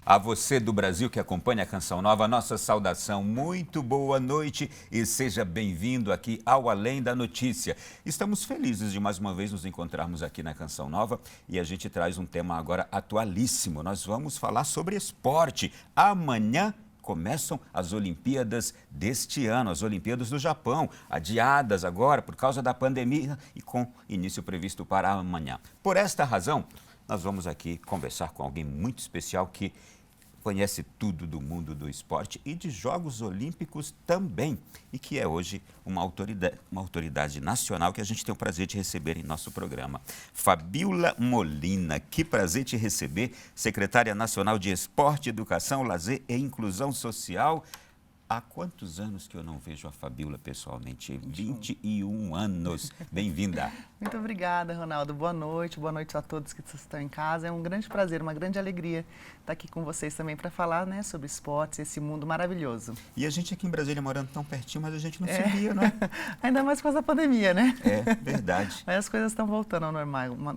A você do Brasil que acompanha a Canção Nova, nossa saudação, muito boa noite e seja bem-vindo aqui ao Além da Notícia. Estamos felizes de mais uma vez nos encontrarmos aqui na Canção Nova e a gente traz um tema agora atualíssimo. Nós vamos falar sobre esporte. Amanhã começam as Olimpíadas deste ano, as Olimpíadas do Japão, adiadas agora por causa da pandemia e com início previsto para amanhã. Por esta razão, nós vamos aqui conversar com alguém muito especial que conhece tudo do mundo do esporte e de Jogos Olímpicos também, e que é hoje uma autoridade nacional que a gente tem o prazer de receber em nosso programa. Fabíola Molina, que prazer te receber, secretária nacional de Esporte, Educação, Lazer e Inclusão Social. Há quantos anos que eu não vejo a Fabíola pessoalmente? 21 anos. Bem-vinda. Muito obrigada, Ronaldo. Boa noite a todos que estão em casa. É um grande prazer, uma grande alegria estar aqui com vocês também para falar, né, sobre esportes, esse mundo maravilhoso. E a gente aqui em Brasília morando tão pertinho, mas a gente não se via, não é? Ainda mais com essa pandemia, né? É, verdade. Mas as coisas estão voltando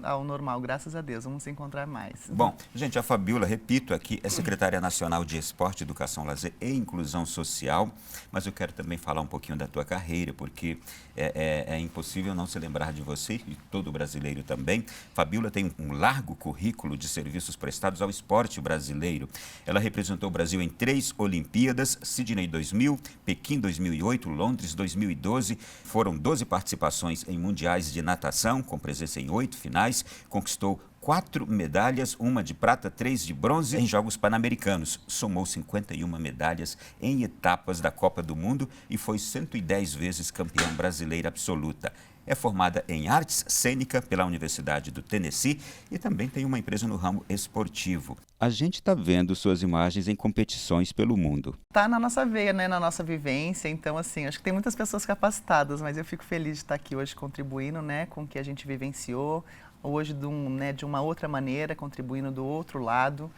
ao normal, graças a Deus. Vamos se encontrar mais. Bom, gente, a Fabíola, repito aqui, é secretária nacional de Esporte, Educação, Lazer e Inclusão Social, mas eu quero também falar um pouquinho da tua carreira, porque é impossível não se lembrar de você e todo brasileiro também. Fabíola tem um largo currículo de serviços prestados ao esporte brasileiro. Ela representou o Brasil em 3 Olimpíadas, Sydney 2000, Pequim 2008, Londres 2012. Foram 12 participações em mundiais de natação, com presença em 8 finais. Conquistou 4 medalhas, 1 de prata, 3 de bronze em Jogos Pan-Americanos. Somou 51 medalhas em etapas da Copa do Mundo e foi 110 vezes campeã brasileira absoluta. É formada em artes cênica pela Universidade do Tennessee e também tem uma empresa no ramo esportivo. A gente está vendo suas imagens em competições pelo mundo. Está na nossa veia, né, na nossa vivência. Então, assim, acho que tem muitas pessoas capacitadas, mas eu fico feliz de estar aqui hoje contribuindo, né, com o que a gente vivenciou. Hoje de uma outra maneira, contribuindo do outro lado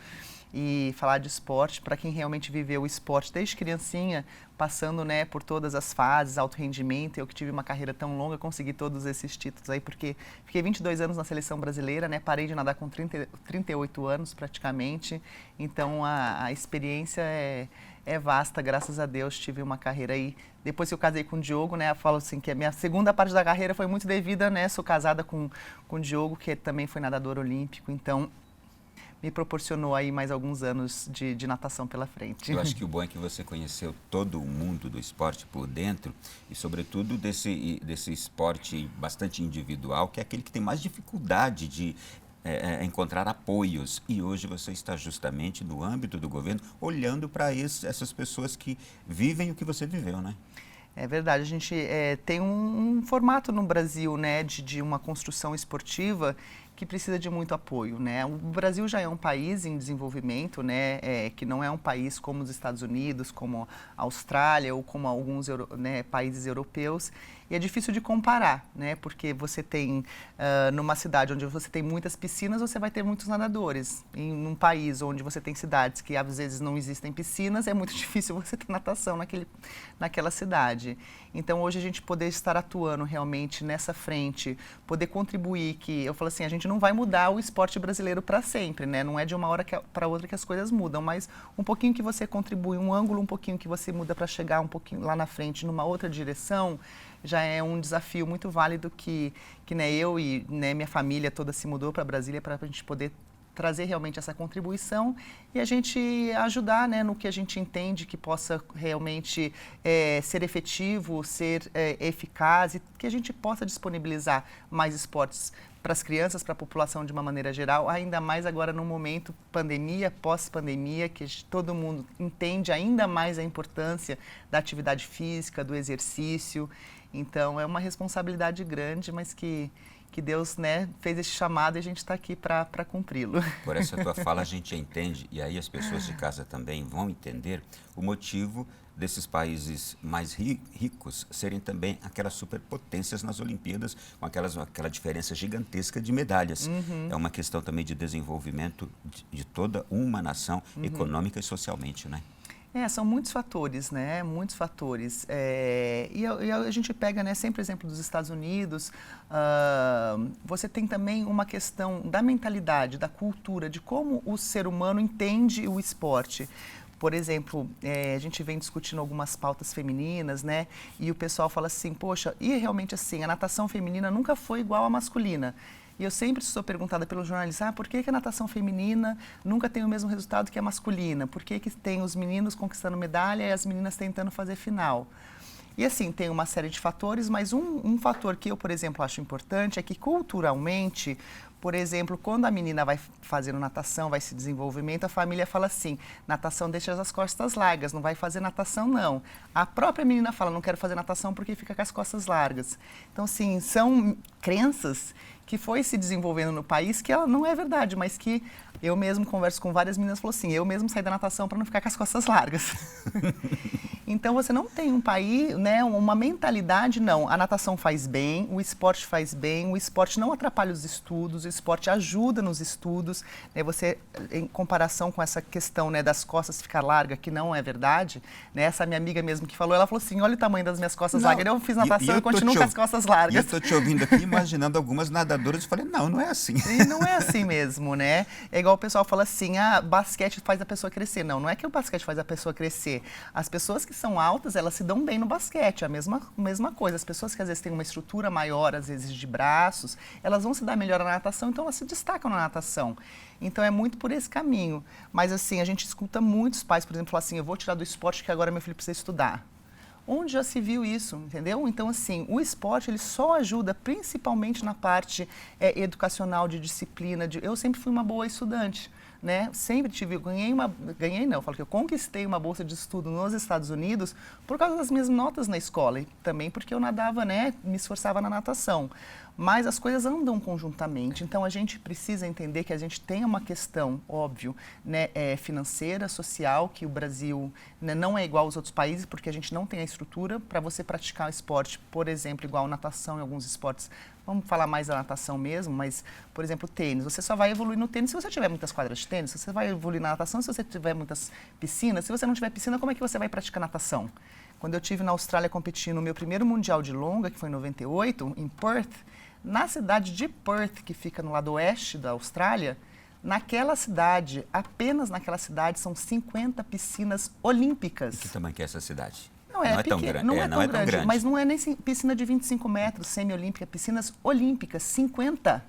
e falar de esporte para quem realmente viveu o esporte desde criancinha, passando, né, por todas as fases, alto rendimento. Eu que tive uma carreira tão longa, consegui todos esses títulos aí, porque fiquei 22 anos na seleção brasileira, né, parei de nadar com 38 anos praticamente, então a experiência é vasta, graças a Deus tive uma carreira aí. Depois que eu casei com o Diogo, né, eu falo assim que a minha segunda parte da carreira foi muito devida, né, sou casada com o Diogo, que também foi nadador olímpico, então me proporcionou aí mais alguns anos de natação pela frente. Eu acho que o bom é que você conheceu todo o mundo do esporte por dentro e, sobretudo, desse esporte bastante individual, que é aquele que tem mais dificuldade de encontrar apoios. E hoje você está justamente no âmbito do governo, olhando para essas pessoas que vivem o que você viveu, né? É verdade, a gente tem um formato no Brasil, né, de uma construção esportiva que precisa de muito apoio, né? O Brasil já é um país em desenvolvimento, né, que não é um país como os Estados Unidos, como a Austrália ou como alguns países europeus. E é difícil de comparar, né? Porque você tem, numa cidade onde você tem muitas piscinas, você vai ter muitos nadadores. Num país onde você tem cidades que às vezes não existem piscinas, é muito difícil você ter natação naquela cidade. Então, hoje a gente poder estar atuando realmente nessa frente, poder contribuir, que eu falo assim, a gente não vai mudar o esporte brasileiro para sempre, né? Não é de uma hora para outra que as coisas mudam, mas um pouquinho que você contribui, um ângulo um pouquinho que você muda para chegar um pouquinho lá na frente, numa outra direção, já é um desafio muito válido que né, eu e né, minha família toda se mudou para Brasília para a gente poder trazer realmente essa contribuição e a gente ajudar, né, no que a gente entende que possa realmente ser efetivo, ser eficaz e que a gente possa disponibilizar mais esportes para as crianças, para a população de uma maneira geral, ainda mais agora no momento pandemia, pós-pandemia, que todo mundo entende ainda mais a importância da atividade física, do exercício. Então, é uma responsabilidade grande, mas que Deus, né, fez esse chamado e a gente está aqui para cumpri-lo. Por essa tua fala a gente entende, e aí as pessoas de casa também vão entender o motivo desses países mais ricos serem também aquelas superpotências nas Olimpíadas, com aquela diferença gigantesca de medalhas. Uhum. É uma questão também de desenvolvimento de toda uma nação, econômica e socialmente, né? São muitos fatores, né? Muitos fatores. E a gente pega, né, sempre exemplo dos Estados Unidos. Você tem também uma questão da mentalidade, da cultura, de como o ser humano entende o esporte. Por exemplo, a gente vem discutindo algumas pautas femininas, né? E o pessoal fala assim, poxa, e realmente assim, a natação feminina nunca foi igual à masculina. E eu sempre sou perguntada pelos jornalistas, por que a natação feminina nunca tem o mesmo resultado que a masculina? Por que tem os meninos conquistando medalha e as meninas tentando fazer final? E assim, tem uma série de fatores, mas um fator que eu, por exemplo, acho importante é que culturalmente, por exemplo, quando a menina vai fazendo natação, vai se desenvolvimento, a família fala assim, natação deixa as costas largas, não vai fazer natação não. A própria menina fala, não quero fazer natação porque fica com as costas largas. Então, assim, são crenças que foi se desenvolvendo no país, que ela não é verdade, mas que eu mesmo converso com várias meninas e falo assim, eu mesmo saí da natação para não ficar com as costas largas. Então, você não tem um país, né, uma mentalidade, não. A natação faz bem, o esporte faz bem, o esporte não atrapalha os estudos, o esporte ajuda nos estudos. Né, você, em comparação com essa questão, né, das costas ficar larga, que não é verdade, né, essa minha amiga mesmo que falou, ela falou assim, olha o tamanho das minhas costas largas. Eu fiz natação e continuo com as costas largas. Eu estou te ouvindo aqui, imaginando algumas nadadoras, e falei, não é assim. E não é assim mesmo, né? É igual o pessoal fala assim, basquete faz a pessoa crescer. Não, não é que o basquete faz a pessoa crescer. As pessoas que são altas, elas se dão bem no basquete, a mesma coisa. As pessoas que às vezes têm uma estrutura maior, às vezes de braços, elas vão se dar melhor na natação, então elas se destacam na natação. Então é muito por esse caminho. Mas assim, a gente escuta muitos pais, por exemplo, falar assim, eu vou tirar do esporte que agora meu filho precisa estudar. Onde já se viu isso, entendeu? Então, assim, o esporte, ele só ajuda principalmente na parte educacional, de disciplina. Eu sempre fui uma boa estudante, né? Sempre eu falo que eu conquistei uma bolsa de estudo nos Estados Unidos por causa das minhas notas na escola e também porque eu nadava, né? Me esforçava na natação. Mas as coisas andam conjuntamente, então a gente precisa entender que a gente tem uma questão, óbvio, né, financeira, social, que o Brasil, né, não é igual aos outros países, porque a gente não tem a estrutura para você praticar o esporte, por exemplo, igual natação em alguns esportes. Vamos falar mais da natação mesmo, mas, por exemplo, tênis. Você só vai evoluir no tênis se você tiver muitas quadras de tênis, você vai evoluir na natação se você tiver muitas piscinas. Se você não tiver piscina, como é que você vai praticar natação? Quando eu estive na Austrália competindo no meu primeiro mundial de longa, que foi em 98, em Perth, na cidade de Perth, que fica no lado oeste da Austrália, naquela cidade, apenas naquela cidade, são 50 piscinas olímpicas. E que tamanho que é essa cidade? Não é tão grande. Não é tão grande, mas não é nem piscina de 25 metros, semi-olímpica, piscinas olímpicas, 50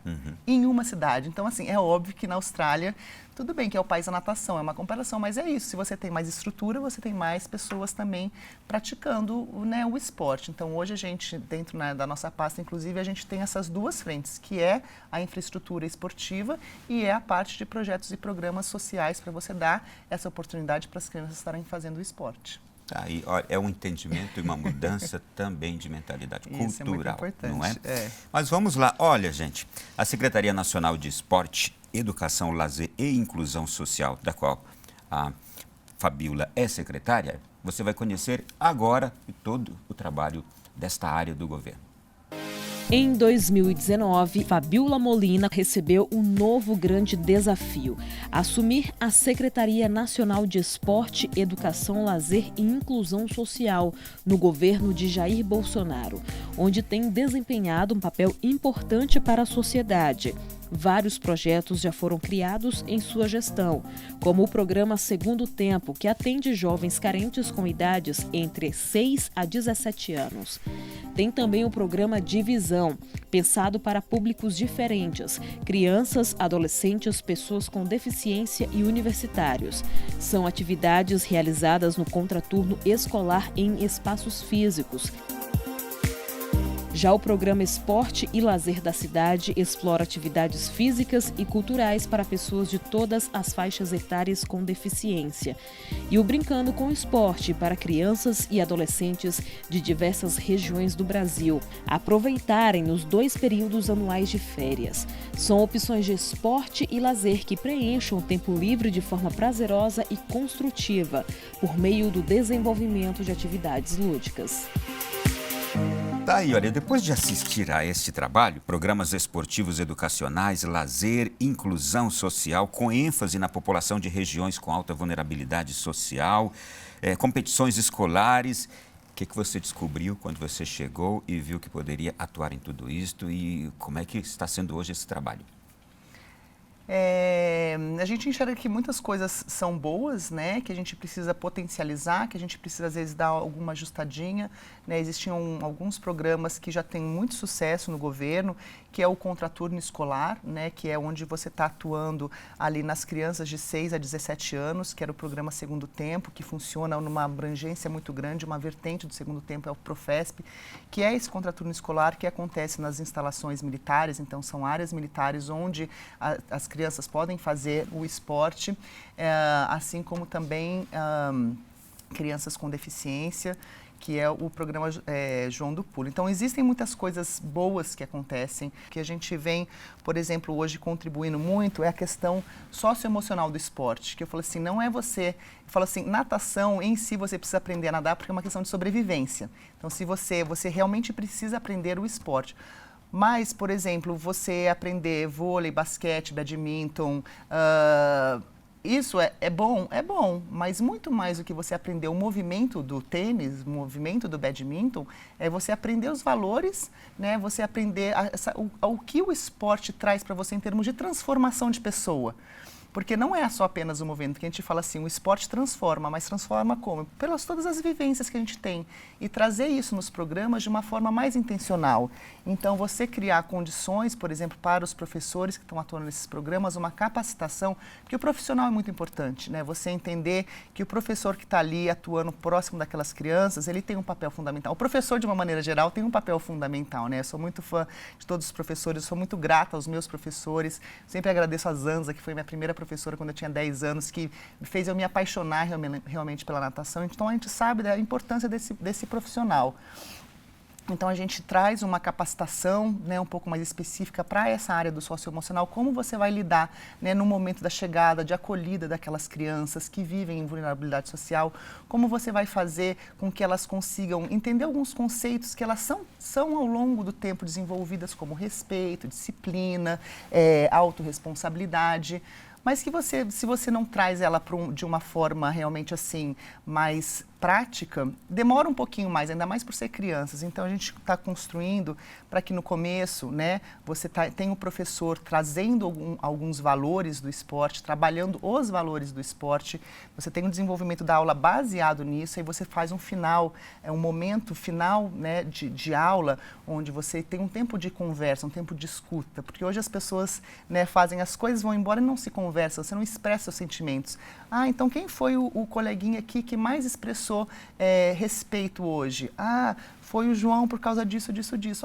em uma cidade. Então, assim, é óbvio que na Austrália, tudo bem que é o país da natação, é uma comparação, mas é isso. Se você tem mais estrutura, você tem mais pessoas também praticando, né, o esporte. Então, hoje a gente, dentro, né, da nossa pasta, inclusive, a gente tem essas duas frentes, que é a infraestrutura esportiva e é a parte de projetos e programas sociais para você dar essa oportunidade para as crianças estarem fazendo o esporte. Aí, olha, é um entendimento e uma mudança também de mentalidade cultural, isso é muito importante, não é? Mas vamos lá, olha, gente, a Secretaria Nacional de Esporte, Educação, Lazer e Inclusão Social, da qual a Fabíola é secretária, você vai conhecer agora todo o trabalho desta área do governo. Em 2019, Fabíola Molina recebeu um novo grande desafio: assumir a Secretaria Nacional de Esporte, Educação, Lazer e Inclusão Social no governo de Jair Bolsonaro, onde tem desempenhado um papel importante para a sociedade. Vários projetos já foram criados em sua gestão, como o programa Segundo Tempo, que atende jovens carentes com idades entre 6 a 17 anos. Tem também o programa Divisão, pensado para públicos diferentes: crianças, adolescentes, pessoas com deficiência e universitários. São atividades realizadas no contraturno escolar em espaços físicos. Já o programa Esporte e Lazer da Cidade explora atividades físicas e culturais para pessoas de todas as faixas etárias com deficiência. E o Brincando com o Esporte para crianças e adolescentes de diversas regiões do Brasil aproveitarem nos 2 períodos anuais de férias. São opções de esporte e lazer que preencham o tempo livre de forma prazerosa e construtiva, por meio do desenvolvimento de atividades lúdicas. Tá aí, olha, depois de assistir a este trabalho, programas esportivos educacionais, lazer, inclusão social, com ênfase na população de regiões com alta vulnerabilidade social, competições escolares, o que você descobriu quando você chegou e viu que poderia atuar em tudo isto e como é que está sendo hoje esse trabalho? A gente enxerga que muitas coisas são boas, né, que a gente precisa potencializar, que a gente precisa às vezes dar alguma ajustadinha, né, existiam alguns programas que já têm muito sucesso no governo, que é o contraturno escolar, né, que é onde você está atuando ali nas crianças de 6 a 17 anos, que era o programa Segundo Tempo, que funciona numa abrangência muito grande, uma vertente do Segundo Tempo é o Profesp, que é esse contraturno escolar que acontece nas instalações militares, então são áreas militares onde as crianças podem fazer o esporte, assim como também crianças com deficiência, que é o programa João do Pulo. Então, existem muitas coisas boas que acontecem, que a gente vem, por exemplo, hoje contribuindo muito, é a questão socioemocional do esporte, que eu falo assim, não é você, eu falo assim, natação em si você precisa aprender a nadar porque é uma questão de sobrevivência. Então, se você realmente precisa aprender o esporte. Mas, por exemplo, você aprender vôlei, basquete, badminton, isso é bom, mas muito mais do que você aprender o movimento do tênis, o movimento do badminton, é você aprender os valores, né? Você aprender o que o esporte traz para você em termos de transformação de pessoa. Porque não é só apenas o movimento, que a gente fala assim, o esporte transforma, mas transforma como? Pelas todas as vivências que a gente tem. E trazer isso nos programas de uma forma mais intencional. Então, você criar condições, por exemplo, para os professores que estão atuando nesses programas, uma capacitação, porque o profissional é muito importante, né? Você entender que o professor que está ali atuando próximo daquelas crianças, ele tem um papel fundamental. O professor, de uma maneira geral, tem um papel fundamental, né? Eu sou muito fã de todos os professores, eu sou muito grata aos meus professores, sempre agradeço a Zanza, que foi minha primeira professora quando eu tinha 10 anos, que fez eu me apaixonar realmente pela natação. Então, a gente sabe da importância desse profissional. Então, a gente traz uma capacitação, né, um pouco mais específica para essa área do socioemocional, como você vai lidar, né, no momento da chegada, de acolhida daquelas crianças que vivem em vulnerabilidade social, como você vai fazer com que elas consigam entender alguns conceitos que elas são ao longo do tempo desenvolvidas, como respeito, disciplina, autorresponsabilidade, mas que se você não traz ela de uma forma realmente assim, mais prática, demora um pouquinho mais, ainda mais por ser crianças. Então, a gente está construindo para que no começo, né, você tem o professor trazendo alguns valores do esporte, trabalhando os valores do esporte, você tem um desenvolvimento da aula baseado nisso, e você faz um final, um momento final, né, de aula, onde você tem um tempo de conversa, um tempo de escuta, porque hoje as pessoas, né, fazem as coisas, vão embora e não se conversam, você não expressa seus sentimentos. Ah, então quem foi o coleguinha aqui que mais expressou respeito hoje? Ah, foi o João por causa disso.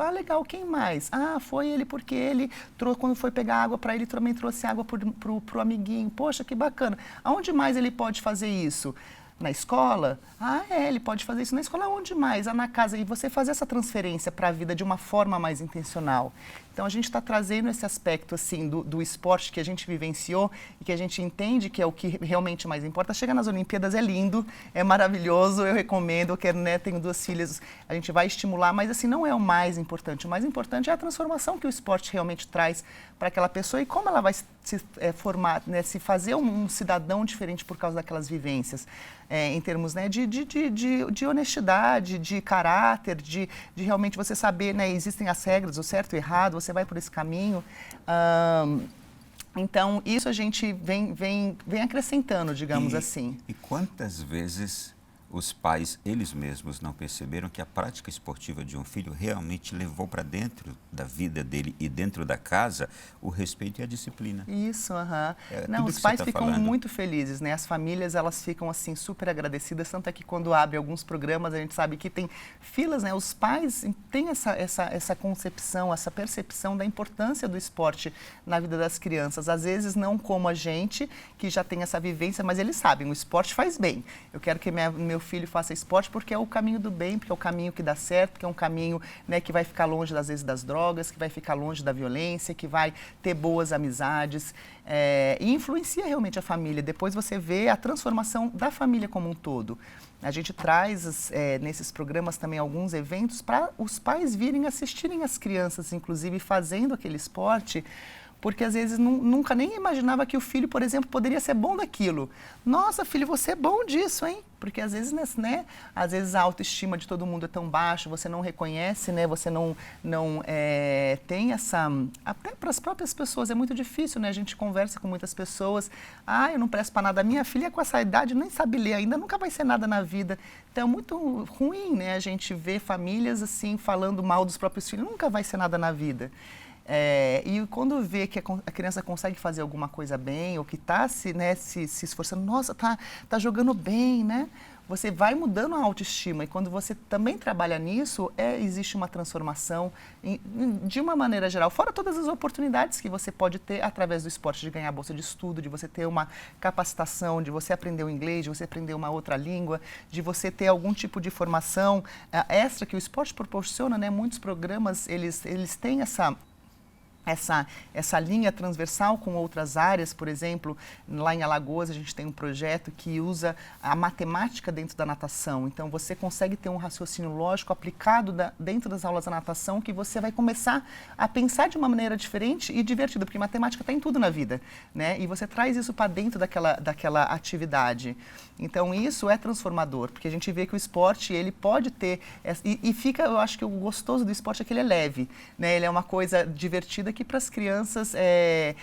Ah, legal, quem mais? Ah, foi ele porque ele, quando foi pegar água para ele, também trouxe água pro amiguinho. Poxa, que bacana. Aonde mais ele pode fazer isso? Na escola? Ah, ele pode fazer isso na escola. Onde mais? Ah, na casa. E você fazer essa transferência para a vida de uma forma mais intencional. Então, a gente está trazendo esse aspecto assim, do esporte que a gente vivenciou e que a gente entende que é o que realmente mais importa. Chega nas Olimpíadas, é lindo, é maravilhoso, eu recomendo, eu quero, né, tenho 2 filhas, a gente vai estimular, mas assim, não é o mais importante. O mais importante é a transformação que o esporte realmente traz para aquela pessoa e como ela vai se formar, né, se fazer um cidadão diferente por causa daquelas vivências. Em termos, né, de honestidade, de caráter, de realmente você saber, né, existem as regras, o certo e o errado, você vai por esse caminho. Então, isso a gente vem acrescentando, digamos assim. E quantas vezes os pais, eles mesmos, não perceberam que a prática esportiva de um filho realmente levou para dentro da vida dele e dentro da casa o respeito e a disciplina? Isso, não, os pais ficam muito felizes, né? As famílias, elas ficam assim super agradecidas, tanto é que quando abre alguns programas, a gente sabe que tem filas, né? Os pais têm essa concepção, essa percepção da importância do esporte na vida das crianças. Às vezes não como a gente, que já tem essa vivência, mas eles sabem, o esporte faz bem. Eu quero que meu filho faça esporte porque é o caminho do bem, porque é o caminho que dá certo, porque é um caminho, né, que vai ficar longe, às vezes, das drogas, que vai ficar longe da violência, que vai ter boas amizades, e influencia realmente a família. Depois você vê a transformação da família como um todo. A gente traz nesses programas também alguns eventos para os pais virem assistirem as crianças, inclusive fazendo aquele esporte, porque às vezes nunca nem imaginava que o filho, por exemplo, poderia ser bom daquilo. Nossa, filho, você é bom disso, hein? Porque às vezes, né, às vezes a autoestima de todo mundo é tão baixa, você não reconhece, né, você não tem essa... Até para as próprias pessoas é muito difícil, né? A gente conversa com muitas pessoas, eu não presto para nada, minha filha com essa idade nem sabe ler ainda, nunca vai ser nada na vida. Então é muito ruim, né, a gente ver famílias assim falando mal dos próprios filhos, nunca vai ser nada na vida. E quando vê que a criança consegue fazer alguma coisa bem, ou que está se esforçando, nossa, tá jogando bem, né? Você vai mudando a autoestima, e quando você também trabalha nisso, existe uma transformação de uma maneira geral, fora todas as oportunidades que você pode ter através do esporte, de ganhar bolsa de estudo, de você ter uma capacitação, de você aprender o inglês, de você aprender uma outra língua, de você ter algum tipo de formação extra que o esporte proporciona, né? Muitos programas, eles têm essa linha transversal com outras áreas. Por exemplo, lá em Alagoas a gente tem um projeto que usa a matemática dentro da natação. Então você consegue ter um raciocínio lógico aplicado dentro das aulas da natação, que você vai começar a pensar de uma maneira diferente e divertida, porque matemática está em tudo na vida, né? E você traz isso para dentro daquela atividade. Então isso é transformador, porque a gente vê que o esporte, ele pode ter, eu acho que o gostoso do esporte é que ele é leve, né? Ele é uma coisa divertida, que para as crianças é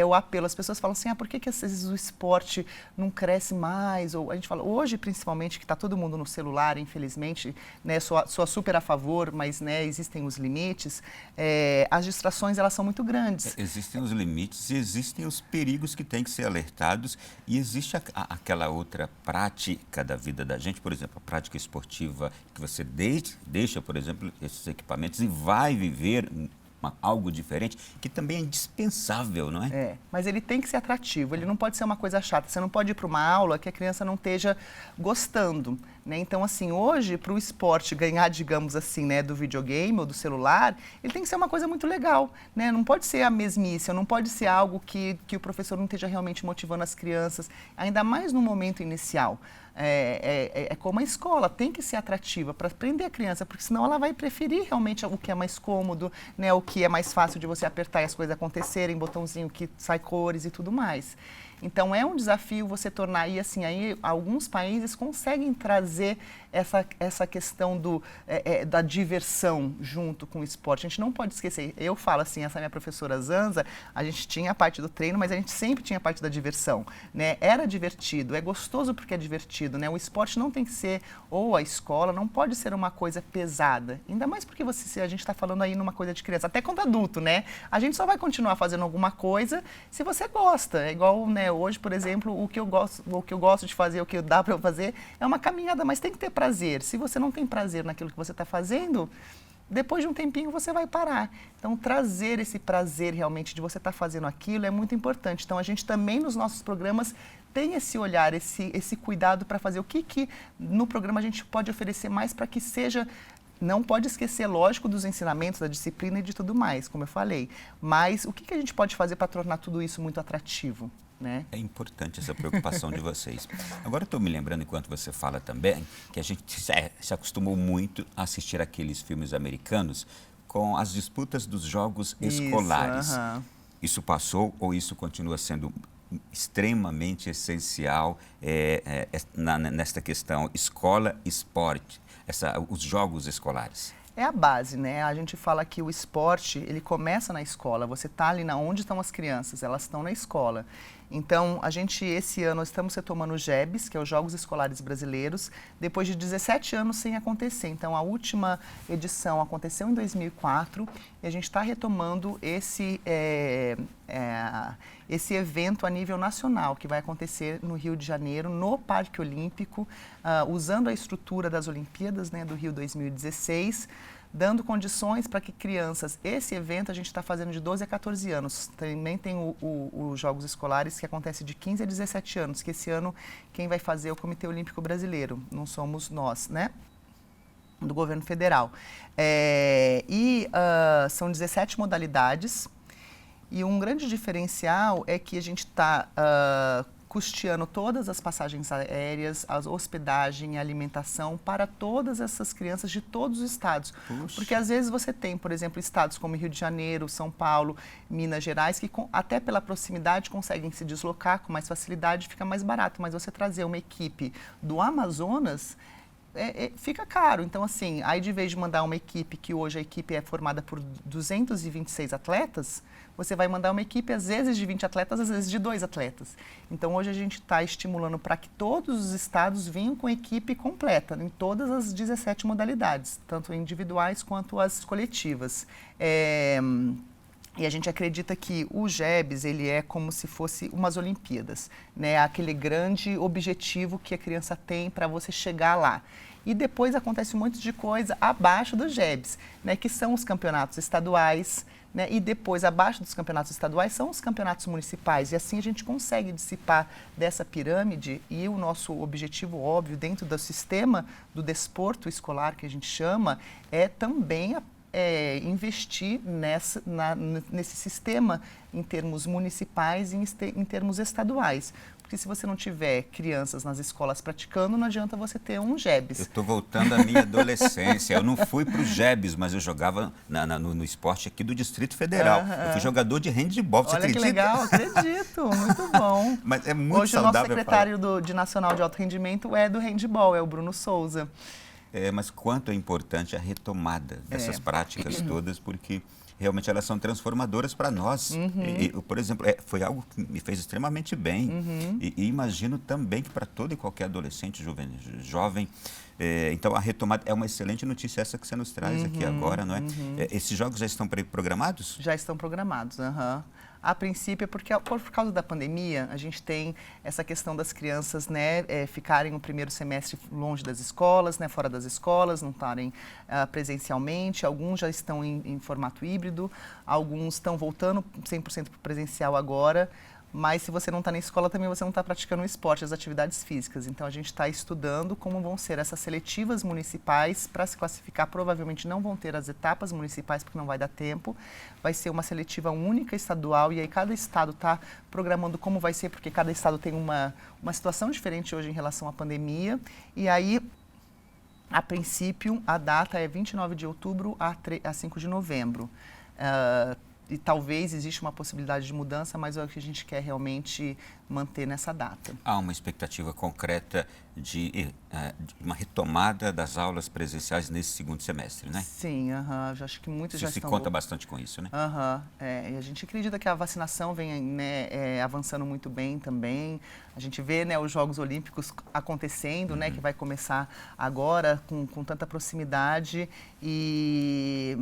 o apelo. As pessoas falam assim, por que às vezes o esporte não cresce mais? Ou a gente fala, hoje principalmente, que está todo mundo no celular, infelizmente, né, sou super a favor, mas, né, existem os limites, as distrações, elas são muito grandes. Existem os limites e existem os perigos que têm que ser alertados, e existe aquela outra prática da vida da gente, por exemplo, a prática esportiva, que você deixa, por exemplo, esses equipamentos e vai viver algo diferente, que também é indispensável, não é? Mas ele tem que ser atrativo, ele não pode ser uma coisa chata. Você não pode ir para uma aula que a criança não esteja gostando, né? Então, assim, hoje, para o esporte ganhar, digamos assim, né, do videogame ou do celular, ele tem que ser uma coisa muito legal, né? Não pode ser a mesmice, não pode ser algo que o professor não esteja realmente motivando as crianças, ainda mais no momento inicial. É como a escola, tem que ser atrativa para prender a criança, porque senão ela vai preferir realmente o que é mais cômodo, né, o que é mais fácil de você apertar e as coisas acontecerem, botãozinho que sai cores e tudo mais. Então é um desafio você tornar, e assim, aí alguns países conseguem trazer essa questão da diversão junto com o esporte. A gente não pode esquecer, eu falo assim, essa minha professora Zanza, a gente tinha a parte do treino, mas a gente sempre tinha a parte da diversão, né? Era divertido, é gostoso porque é divertido, né? O esporte não tem que ser, ou a escola, não pode ser uma coisa pesada, ainda mais porque a gente está falando aí numa coisa de criança, até quando adulto, né? A gente só vai continuar fazendo alguma coisa se você gosta, é igual, né? Hoje, por exemplo, o que eu gosto de fazer, o que dá para eu fazer, é uma caminhada, mas tem que ter prazer. Se você não tem prazer naquilo que você está fazendo, depois de um tempinho você vai parar. Então, trazer esse prazer realmente de você estar fazendo aquilo é muito importante. Então, a gente também nos nossos programas tem esse olhar, esse cuidado para fazer o que no programa a gente pode oferecer mais para que seja... Não pode esquecer, lógico, dos ensinamentos, da disciplina e de tudo mais, como eu falei. Mas o que a gente pode fazer para tornar tudo isso muito atrativo, né? É importante essa preocupação de vocês. Agora, estou me lembrando, enquanto você fala também, que a gente se acostumou muito a assistir aqueles filmes americanos com as disputas dos jogos escolares. Isso passou ou isso continua sendo extremamente essencial nesta questão escola-esporte? Os jogos escolares? É a base, né? A gente fala que o esporte, ele começa na escola. Você está ali onde estão as crianças, elas estão na escola. Então, esse ano, estamos retomando o JEBs, que é os Jogos Escolares Brasileiros, depois de 17 anos sem acontecer. Então, a última edição aconteceu em 2004 e a gente está retomando esse evento a nível nacional, que vai acontecer no Rio de Janeiro, no Parque Olímpico, usando a estrutura das Olimpíadas, né, do Rio 2016, dando condições para que crianças, esse evento a gente está fazendo de 12 a 14 anos, também tem os Jogos Escolares que acontece de 15 a 17 anos, que esse ano quem vai fazer é o Comitê Olímpico Brasileiro, não somos nós, né? Do governo federal. São 17 modalidades e um grande diferencial é que a gente está custeando todas as passagens aéreas, a hospedagem e a alimentação para todas essas crianças de todos os estados. Puxa. Porque às vezes você tem, por exemplo, estados como Rio de Janeiro, São Paulo, Minas Gerais, que até pela proximidade conseguem se deslocar com mais facilidade, fica mais barato, mas você trazer uma equipe do Amazonas fica caro. Então, assim, aí de vez de mandar uma equipe, que hoje a equipe é formada por 226 atletas, você vai mandar uma equipe, às vezes, de 20 atletas, às vezes de 2 atletas. Então, hoje a gente está estimulando para que todos os estados venham com equipe completa, em todas as 17 modalidades, tanto individuais quanto as coletivas. E a gente acredita que o GEBS, ele é como se fosse umas Olimpíadas, né? Aquele grande objetivo que a criança tem para você chegar lá. E depois acontece um monte de coisa abaixo do GEBS, né? Que são os campeonatos estaduais, né? E depois, abaixo dos campeonatos estaduais, são os campeonatos municipais. E assim a gente consegue dissipar dessa pirâmide, e o nosso objetivo, óbvio, dentro do sistema do desporto escolar, que a gente chama, é também investir nesse sistema em termos municipais e em termos estaduais. Porque se você não tiver crianças nas escolas praticando, não adianta você ter um GEBS. Eu estou voltando à minha adolescência. Eu não fui para o GEBS, mas eu jogava no esporte aqui do Distrito Federal. Eu fui jogador de handebol, você acredita? Olha que legal, acredito, muito bom. Mas é muito hoje saudável. Hoje o nosso secretário de Nacional de Alto Rendimento é do handebol, é o Bruno Souza. Mas quanto é importante a retomada dessas práticas todas, porque realmente elas são transformadoras para nós. Por exemplo, foi algo que me fez extremamente bem. E imagino também que para todo e qualquer adolescente, jovem, então a retomada é uma excelente notícia essa que você nos traz aqui agora, não é? Esses jogos já estão programados? Já estão programados, A princípio, porque por causa da pandemia, a gente tem essa questão das crianças, né, ficarem o primeiro semestre longe das escolas, né, fora das escolas, não estarem presencialmente. Alguns já estão em formato híbrido, alguns estão voltando 100% para o presencial agora. Mas se você não está na escola, também você não está praticando o esporte, as atividades físicas. Então, a gente está estudando como vão ser essas seletivas municipais para se classificar. Provavelmente não vão ter as etapas municipais, porque não vai dar tempo. Vai ser uma seletiva única estadual, e aí cada estado está programando como vai ser, porque cada estado tem uma situação diferente hoje em relação à pandemia. E aí, a princípio, a data é 29 de outubro a 5 de novembro. E talvez exista uma possibilidade de mudança, mas é o que a gente quer realmente manter nessa data. Há uma expectativa concreta de uma retomada das aulas presenciais nesse segundo semestre, né? Sim, já acho que muitos já estão... Você se conta bastante com isso, né? E a gente acredita que a vacinação vem, né, avançando muito bem também. A gente vê, né, os Jogos Olímpicos acontecendo, né, que vai começar agora com tanta proximidade e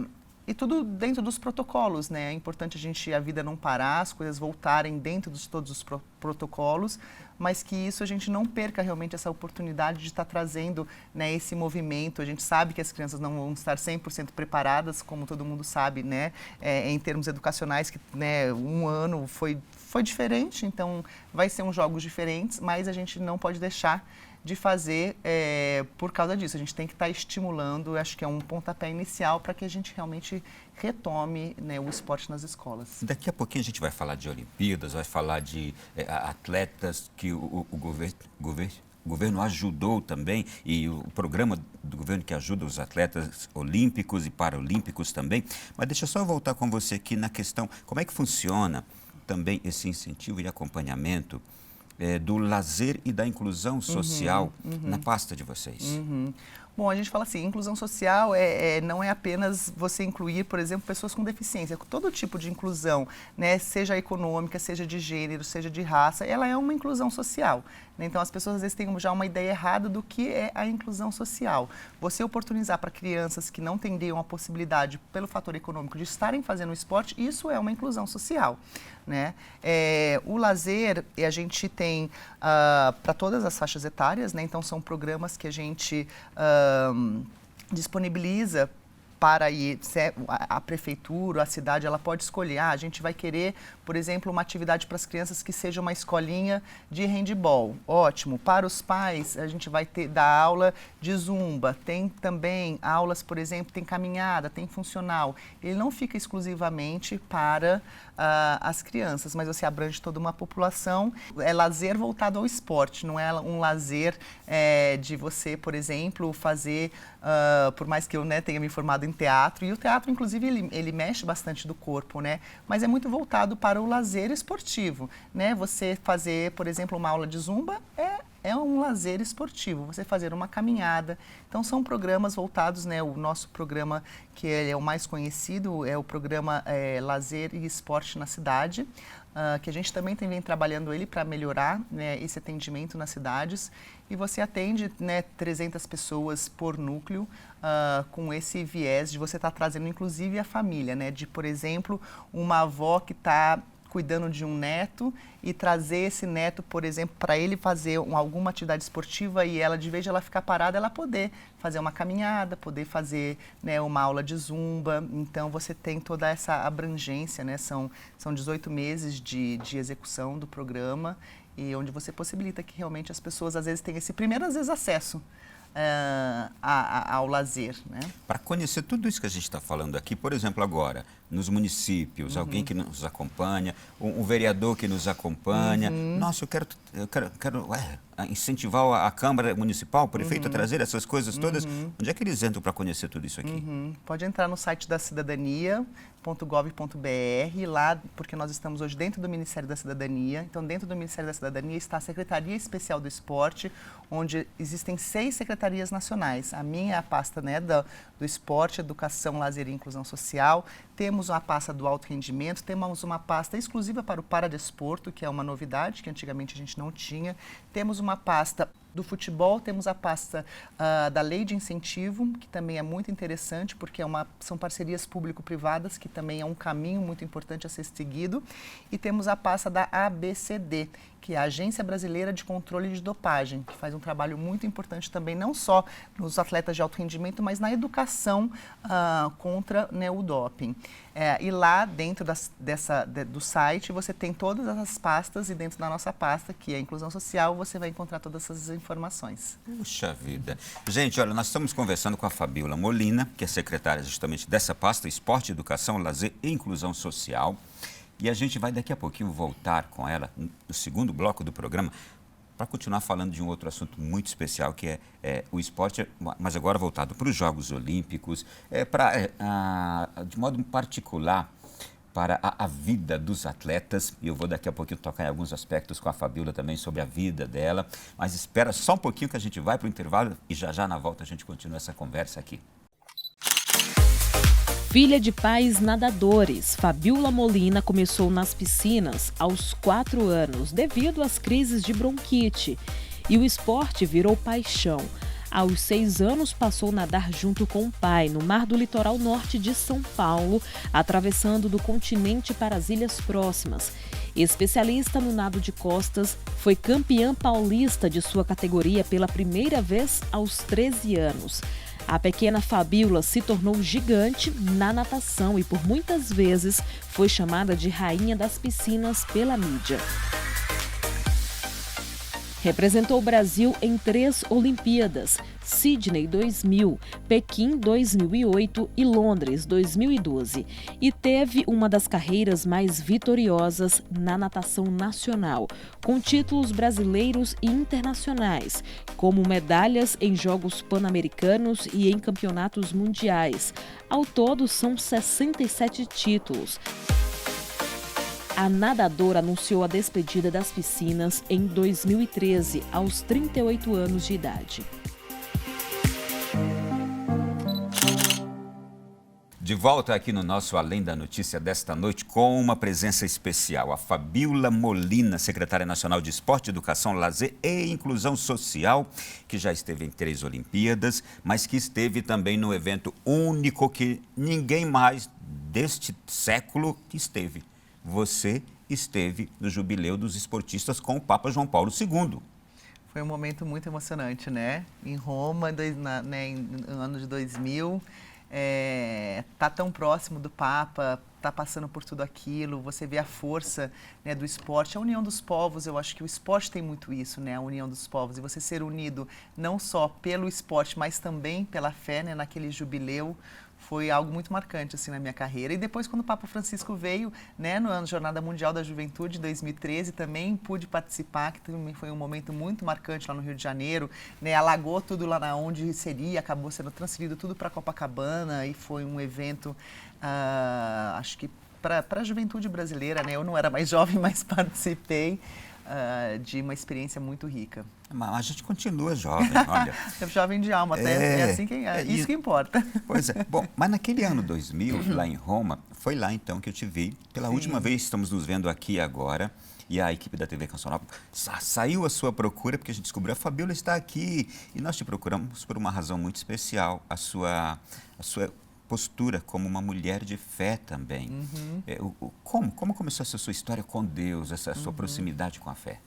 tudo dentro dos protocolos, né? É importante a vida não parar, as coisas voltarem dentro de todos os protocolos, mas que isso a gente não perca realmente essa oportunidade de estar trazendo, né, esse movimento. A gente sabe que as crianças não vão estar 100% preparadas, como todo mundo sabe, né? Em termos educacionais, que, né, um ano foi diferente, então vai ser uns jogos diferentes, mas a gente não pode deixar de fazer por causa disso. A gente tem que estar estimulando, acho que é um pontapé inicial para que a gente realmente retome, né, o esporte nas escolas. Daqui a pouquinho a gente vai falar de Olimpíadas, vai falar de atletas que o governo ajudou também, e o programa do governo que ajuda os atletas olímpicos e paralímpicos também. Mas deixa eu só voltar com você aqui na questão, como é que funciona também esse incentivo e acompanhamento do lazer e da inclusão social na pasta de vocês? Bom, a gente fala assim, inclusão social não é apenas você incluir, por exemplo, pessoas com deficiência. Todo tipo de inclusão, né, seja econômica, seja de gênero, seja de raça, ela é uma inclusão social. Né? Então, as pessoas às vezes têm já uma ideia errada do que é a inclusão social. Você oportunizar para crianças que não teriam a possibilidade, pelo fator econômico, de estarem fazendo esporte, isso é uma inclusão social. Né? O lazer, a gente tem para todas as faixas etárias, né? Então são programas que a gente disponibiliza para ir, a prefeitura, a cidade, ela pode escolher, a gente vai querer, por exemplo, uma atividade para as crianças que seja uma escolinha de handball. Ótimo. Para os pais, a gente vai dar aula de zumba, tem também aulas, por exemplo, tem caminhada, tem funcional. Ele não fica exclusivamente para as crianças, mas você abrange toda uma população. É lazer voltado ao esporte, não é um lazer de você, por exemplo, fazer, por mais que eu tenha me formado em teatro, e o teatro, inclusive, ele mexe bastante do corpo, né? Mas é muito voltado para o lazer esportivo, né? Você fazer, por exemplo, uma aula de zumba é um lazer esportivo, você fazer uma caminhada. Então, são programas voltados, né? O nosso programa, que é o mais conhecido, é o programa Lazer e Esporte na Cidade, que a gente também vem trabalhando ele para melhorar, né, esse atendimento nas cidades. E você atende, né, 300 pessoas por núcleo, com esse viés de você estar trazendo, inclusive, a família, né? De, por exemplo, uma avó que está cuidando de um neto e trazer esse neto, por exemplo, para ele fazer alguma atividade esportiva e ela, de vez de ela ficar parada, ela poder fazer uma caminhada, poder fazer, né, uma aula de zumba. Então, você tem toda essa abrangência, né? São 18 meses de execução do programa e onde você possibilita que realmente as pessoas, às vezes, tenham esse primeiro, às vezes, acesso ao lazer, né? Para conhecer tudo isso que a gente está falando aqui, por exemplo, agora, nos municípios, alguém que nos acompanha, um vereador que nos acompanha. Nossa, eu quero incentivar a Câmara Municipal, o prefeito a trazer essas coisas todas. Onde é que eles entram para conhecer tudo isso aqui? Pode entrar no site da cidadania.gov.br, lá, porque nós estamos hoje dentro do Ministério da Cidadania. Então, dentro do Ministério da Cidadania está a Secretaria Especial do Esporte, onde existem 6 secretarias nacionais. A minha é a pasta, né, do esporte, educação, lazer e inclusão social. Temos uma pasta do alto rendimento, temos uma pasta exclusiva para o paradesporto, que é uma novidade que antigamente a gente não tinha. Temos uma pasta do futebol, temos a pasta da lei de incentivo, que também é muito interessante, porque são parcerias público-privadas, que também é um caminho muito importante a ser seguido. E temos a pasta da ABCD, que é a Agência Brasileira de Controle de Dopagem, que faz um trabalho muito importante também, não só nos atletas de alto rendimento, mas na educação contra, né, o doping. E lá dentro do site você tem todas as pastas, e dentro da nossa pasta, que é a Inclusão Social, você vai encontrar todas essas informações. Puxa vida. Gente, olha, nós estamos conversando com a Fabíola Molina, que é secretária justamente dessa pasta, Esporte, Educação, Lazer e Inclusão Social. E a gente vai daqui a pouquinho voltar com ela, no segundo bloco do programa, para continuar falando de um outro assunto muito especial, que é o esporte, mas agora voltado para os Jogos Olímpicos, de modo particular, para a vida dos atletas. E eu vou daqui a pouquinho tocar em alguns aspectos com a Fabíola também sobre a vida dela. Mas espera só um pouquinho que a gente vai para o intervalo e já na volta a gente continua essa conversa aqui. Filha de pais nadadores, Fabíola Molina começou nas piscinas aos 4 anos, devido às crises de bronquite. E o esporte virou paixão. Aos 6 anos, passou a nadar junto com o pai no mar do litoral norte de São Paulo, atravessando do continente para as ilhas próximas. Especialista no nado de costas, foi campeã paulista de sua categoria pela primeira vez aos 13 anos. A pequena Fabíola se tornou gigante na natação e por muitas vezes foi chamada de rainha das piscinas pela mídia. Representou o Brasil em 3 Olimpíadas: Sydney 2000, Pequim 2008 e Londres 2012. E teve uma das carreiras mais vitoriosas na natação nacional, com títulos brasileiros e internacionais, como medalhas em Jogos Pan-Americanos e em campeonatos mundiais. Ao todo, são 67 títulos. A nadadora anunciou a despedida das piscinas em 2013, aos 38 anos de idade. De volta aqui no nosso Além da Notícia desta noite, com uma presença especial, a Fabíola Molina, secretária nacional de Esporte, Educação, Lazer e Inclusão Social, que já esteve em 3 Olimpíadas, mas que esteve também no evento único que ninguém mais deste século esteve. Você esteve no Jubileu dos Esportistas com o Papa João Paulo II. Foi um momento muito emocionante, né? Em Roma, no ano de 2000, tá tão próximo do Papa, tá passando por tudo aquilo, você vê a força, né, do esporte, a união dos povos. Eu acho que o esporte tem muito isso, né, a união dos povos, e você ser unido não só pelo esporte, mas também pela fé, né, naquele jubileu, foi algo muito marcante assim na minha carreira. E depois, quando o Papa Francisco veio, né, no ano Jornada Mundial da Juventude, 2013, também pude participar, que também foi um momento muito marcante lá no Rio de Janeiro, né, alagou tudo lá na onde seria, acabou sendo transferido tudo para Copacabana, e foi um evento, acho que para a juventude brasileira, né, eu não era mais jovem, mas participei de uma experiência muito rica. Mas a gente continua jovem, olha. Jovem de alma, até é assim isso que importa. Pois é. Bom, mas naquele ano 2000, lá em Roma, foi lá então que eu te vi. Pela última vez, estamos nos vendo aqui agora. E a equipe da TV Canção Nova saiu à sua procura, porque a gente descobriu que a Fabíola está aqui. E nós te procuramos por uma razão muito especial. A sua postura como uma mulher de fé também. Como começou essa sua história com Deus, essa sua proximidade com a fé?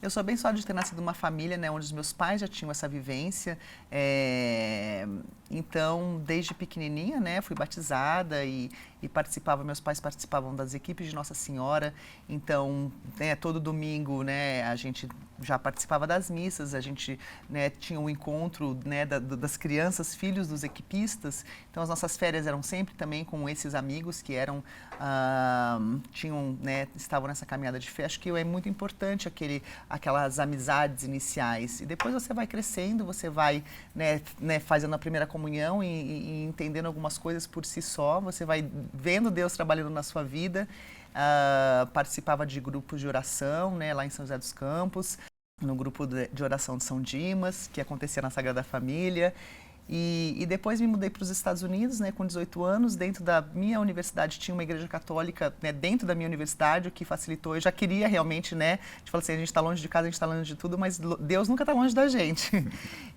Eu sou abençoada de ter nascido numa família, né, onde os meus pais já tinham essa vivência. Então, desde pequenininha, né, fui batizada e meus pais participavam das equipes de Nossa Senhora. Então, né, todo domingo, né, a gente já participava das missas, a gente, né, tinha um encontro, né, das crianças, filhos dos equipistas. Então, as nossas férias eram sempre também com esses amigos que eram, né, estavam nessa caminhada de fé. Acho que é muito importante aquelas amizades iniciais. E depois você vai crescendo, você vai, né, fazendo a primeira comunhão e entendendo algumas coisas por si só, você vai vendo Deus trabalhando na sua vida. Participava de grupos de oração, né, lá em São José dos Campos, no grupo de oração de São Dimas, que acontecia na Sagrada Família. E depois me mudei para os Estados Unidos, né, com 18 anos. Dentro da minha universidade tinha uma igreja católica, né, dentro da minha universidade, o que facilitou. Eu já queria realmente, né, de falar assim, a gente está longe de casa, a gente está longe de tudo, mas Deus nunca está longe da gente.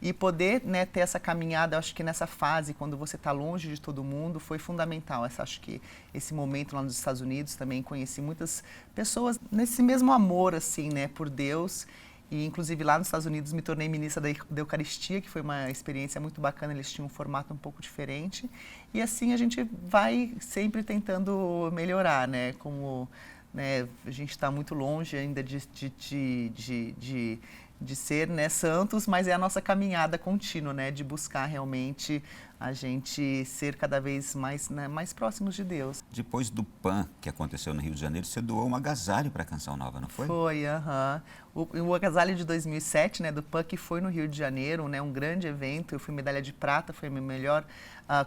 E poder, né, ter essa caminhada, eu acho que nessa fase, quando você está longe de todo mundo, foi fundamental. Acho que esse momento lá nos Estados Unidos também conheci muitas pessoas nesse mesmo amor, assim, né, por Deus. E, inclusive, lá nos Estados Unidos, me tornei ministra da Eucaristia, que foi uma experiência muito bacana. Eles tinham um formato um pouco diferente. E, assim, a gente vai sempre tentando melhorar, né? Como, né, a gente está muito longe ainda de ser, né, santos, mas é a nossa caminhada contínua, né? De buscar realmente a gente ser cada vez mais, né, mais próximos de Deus. Depois do PAN, que aconteceu no Rio de Janeiro, você doou um agasalho para a Canção Nova, não foi? Foi, o agasalho de 2007, né, do PAN, que foi no Rio de Janeiro, né, um grande evento. Eu fui medalha de prata, foi a minha melhor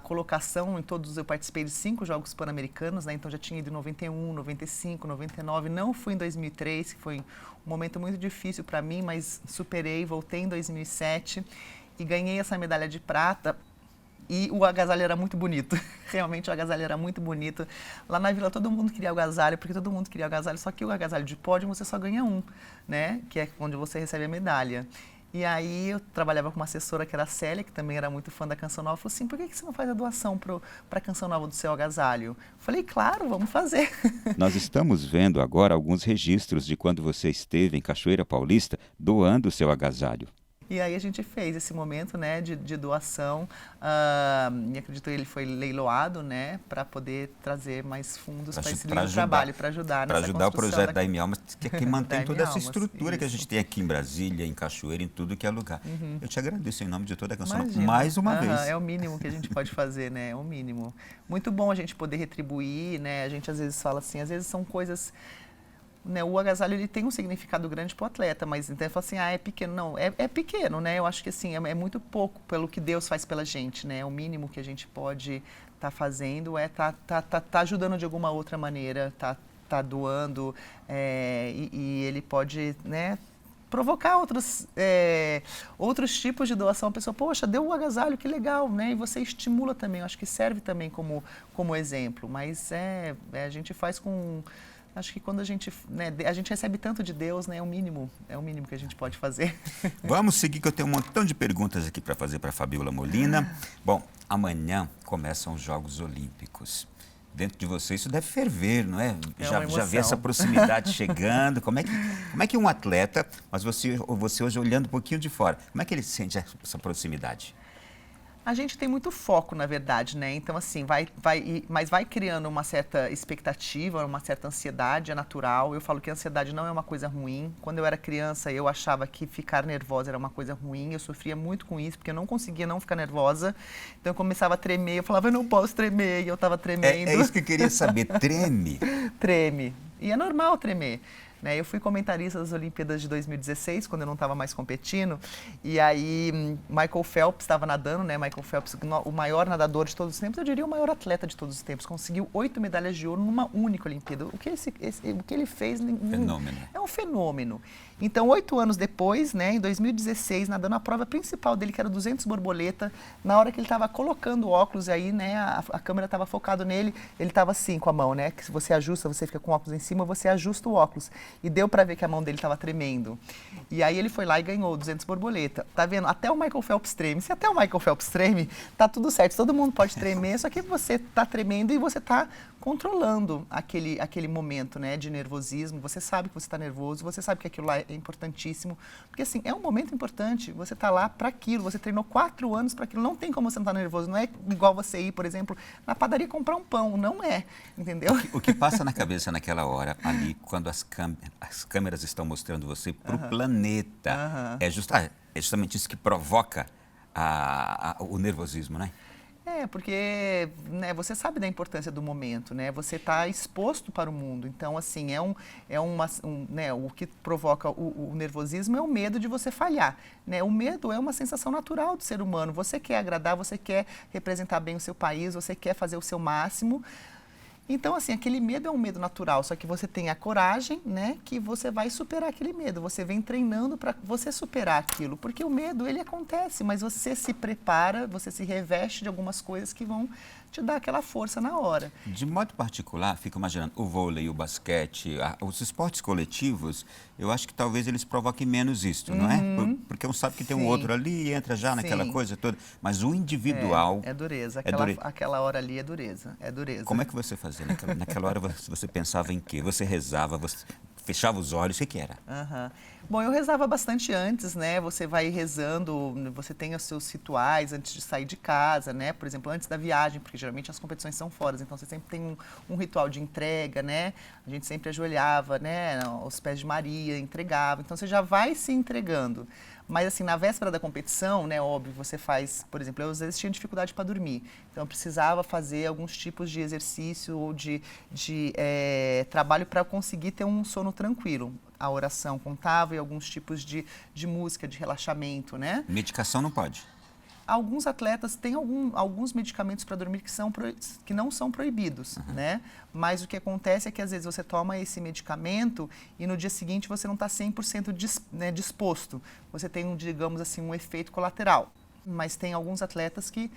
colocação em todos. Eu participei de 5 Jogos Pan-Americanos, né, então já tinha ido em 91, 95, 99. Não fui em 2003, que foi um momento muito difícil para mim, mas superei, voltei em 2007 e ganhei essa medalha de prata. E o agasalho era muito bonito, realmente o agasalho era muito bonito. Lá na Vila todo mundo queria o agasalho, porque todo mundo queria o agasalho, só que o agasalho de pódio você só ganha um, né? Que é onde você recebe a medalha. E aí eu trabalhava com uma assessora que era a Célia, que também era muito fã da Canção Nova, falou assim, por que você não faz a doação para a Canção Nova do seu agasalho? Eu falei, claro, vamos fazer. Nós estamos vendo agora alguns registros de quando você esteve em Cachoeira Paulista doando o seu agasalho. E aí a gente fez esse momento, né, de doação, e acredito que ele foi leiloado, né, para poder trazer mais fundos para esse lindo trabalho, para ajudar nessa o projeto da M Almas, que é quem mantém toda essa estrutura isso. Que a gente tem aqui em Brasília, em Cachoeira, em tudo que é lugar. Eu te agradeço em nome de toda a Canção Nova, mais uma vez. É o mínimo que a gente pode fazer, né, é o mínimo. Muito bom a gente poder retribuir, né, a gente às vezes fala assim, às vezes são coisas... Né, o agasalho ele tem um significado grande para o atleta, mas então fala assim, é pequeno. Não, é pequeno, né? Eu acho que assim, é muito pouco pelo que Deus faz pela gente, né? O mínimo que a gente pode estar fazendo é tá ajudando de alguma outra maneira, tá doando, e ele pode, né, provocar outros tipos de doação. A pessoa, poxa, deu um agasalho, que legal, né? E você estimula também, eu acho que serve também como exemplo, mas a gente faz com... Acho que quando a gente recebe tanto de Deus, né, é o mínimo que a gente pode fazer. Vamos seguir, que eu tenho um montão de perguntas aqui para fazer para a Fabíola Molina. Bom, amanhã começam os Jogos Olímpicos. Dentro de você isso deve ferver, não é? Já vê essa proximidade chegando. Como é que um atleta, mas você hoje olhando um pouquinho de fora, como é que ele sente essa proximidade? A gente tem muito foco, na verdade, né? Então, assim, mas vai criando uma certa expectativa, uma certa ansiedade, é natural. Eu falo que a ansiedade não é uma coisa ruim. Quando eu era criança, eu achava que ficar nervosa era uma coisa ruim. Eu sofria muito com isso, porque eu não conseguia não ficar nervosa. Então, eu começava a tremer, eu falava, eu não posso tremer, e eu estava tremendo. É isso que eu queria saber, treme? Treme. E é normal tremer. Eu fui comentarista das Olimpíadas de 2016, quando eu não estava mais competindo, e aí Michael Phelps estava nadando, né? Michael Phelps, o maior nadador de todos os tempos, eu diria o maior atleta de todos os tempos, conseguiu 8 medalhas de ouro numa única Olimpíada. O que ele fez fenômeno. É um fenômeno. Então, 8 anos depois, né, em 2016, nadando a prova principal dele, que era 200 borboleta, na hora que ele estava colocando o óculos, aí, né, a câmera estava focada nele, ele estava assim com a mão, né, que se você ajusta, você fica com o óculos em cima, você ajusta o óculos. E deu para ver que a mão dele estava tremendo. E aí ele foi lá e ganhou 200 borboleta. Tá vendo? Até o Michael Phelps treme. Se até o Michael Phelps treme, tá tudo certo. Todo mundo pode tremer, só que você tá tremendo e você tá controlando aquele momento, né, de nervosismo. Você sabe que você está nervoso, você sabe que aquilo lá é importantíssimo. Porque, assim, é um momento importante. Você tá lá para aquilo. Você treinou 4 anos para aquilo. Não tem como você não estar nervoso. Não é igual você ir, por exemplo, na padaria comprar um pão. Não é, entendeu? O que passa na cabeça naquela hora, ali, quando as câmeras estão mostrando você para o planeta, é justamente isso que provoca o nervosismo, né? Porque, né, você sabe da importância do momento, né? Você está exposto para o mundo. Então, assim, né, o que provoca o nervosismo é o medo de você falhar, né? O medo é uma sensação natural do ser humano. Você quer agradar, você quer representar bem o seu país, você quer fazer o seu máximo. Então, assim, aquele medo é um medo natural, só que você tem a coragem, né, que você vai superar aquele medo. Você vem treinando para você superar aquilo, porque o medo, ele acontece, mas você se prepara, você se reveste de algumas coisas que vão te dar aquela força na hora. De modo particular, fico imaginando, o vôlei, o basquete, os esportes coletivos, eu acho que talvez eles provoquem menos isso, não é? Porque um sabe que tem um outro ali e entra já naquela coisa toda, mas o individual... É dureza, aquela hora ali é dureza, Como é que você fazia? Naquela hora você pensava em quê? Você rezava, você fechava os olhos, o que era? Bom, eu rezava bastante antes, né? Você vai rezando, você tem os seus rituais antes de sair de casa, né? Por exemplo, antes da viagem, porque geralmente as competições são fora, então você sempre tem um ritual de entrega, né? A gente sempre ajoelhava, né, aos pés de Maria, entregava, então você já vai se entregando. Mas, assim, na véspera da competição, né, óbvio, você faz, por exemplo, eu às vezes tinha dificuldade para dormir, então eu precisava fazer alguns tipos de exercício ou de trabalho para conseguir ter um sono tranquilo. A oração contava e alguns tipos de música, de relaxamento, né? Medicação não pode? Alguns atletas têm alguns medicamentos para dormir que não são proibidos, né? Mas o que acontece é que às vezes você toma esse medicamento e no dia seguinte você não está 100% disposto. Você tem, digamos assim, um efeito colateral. Mas tem alguns atletas que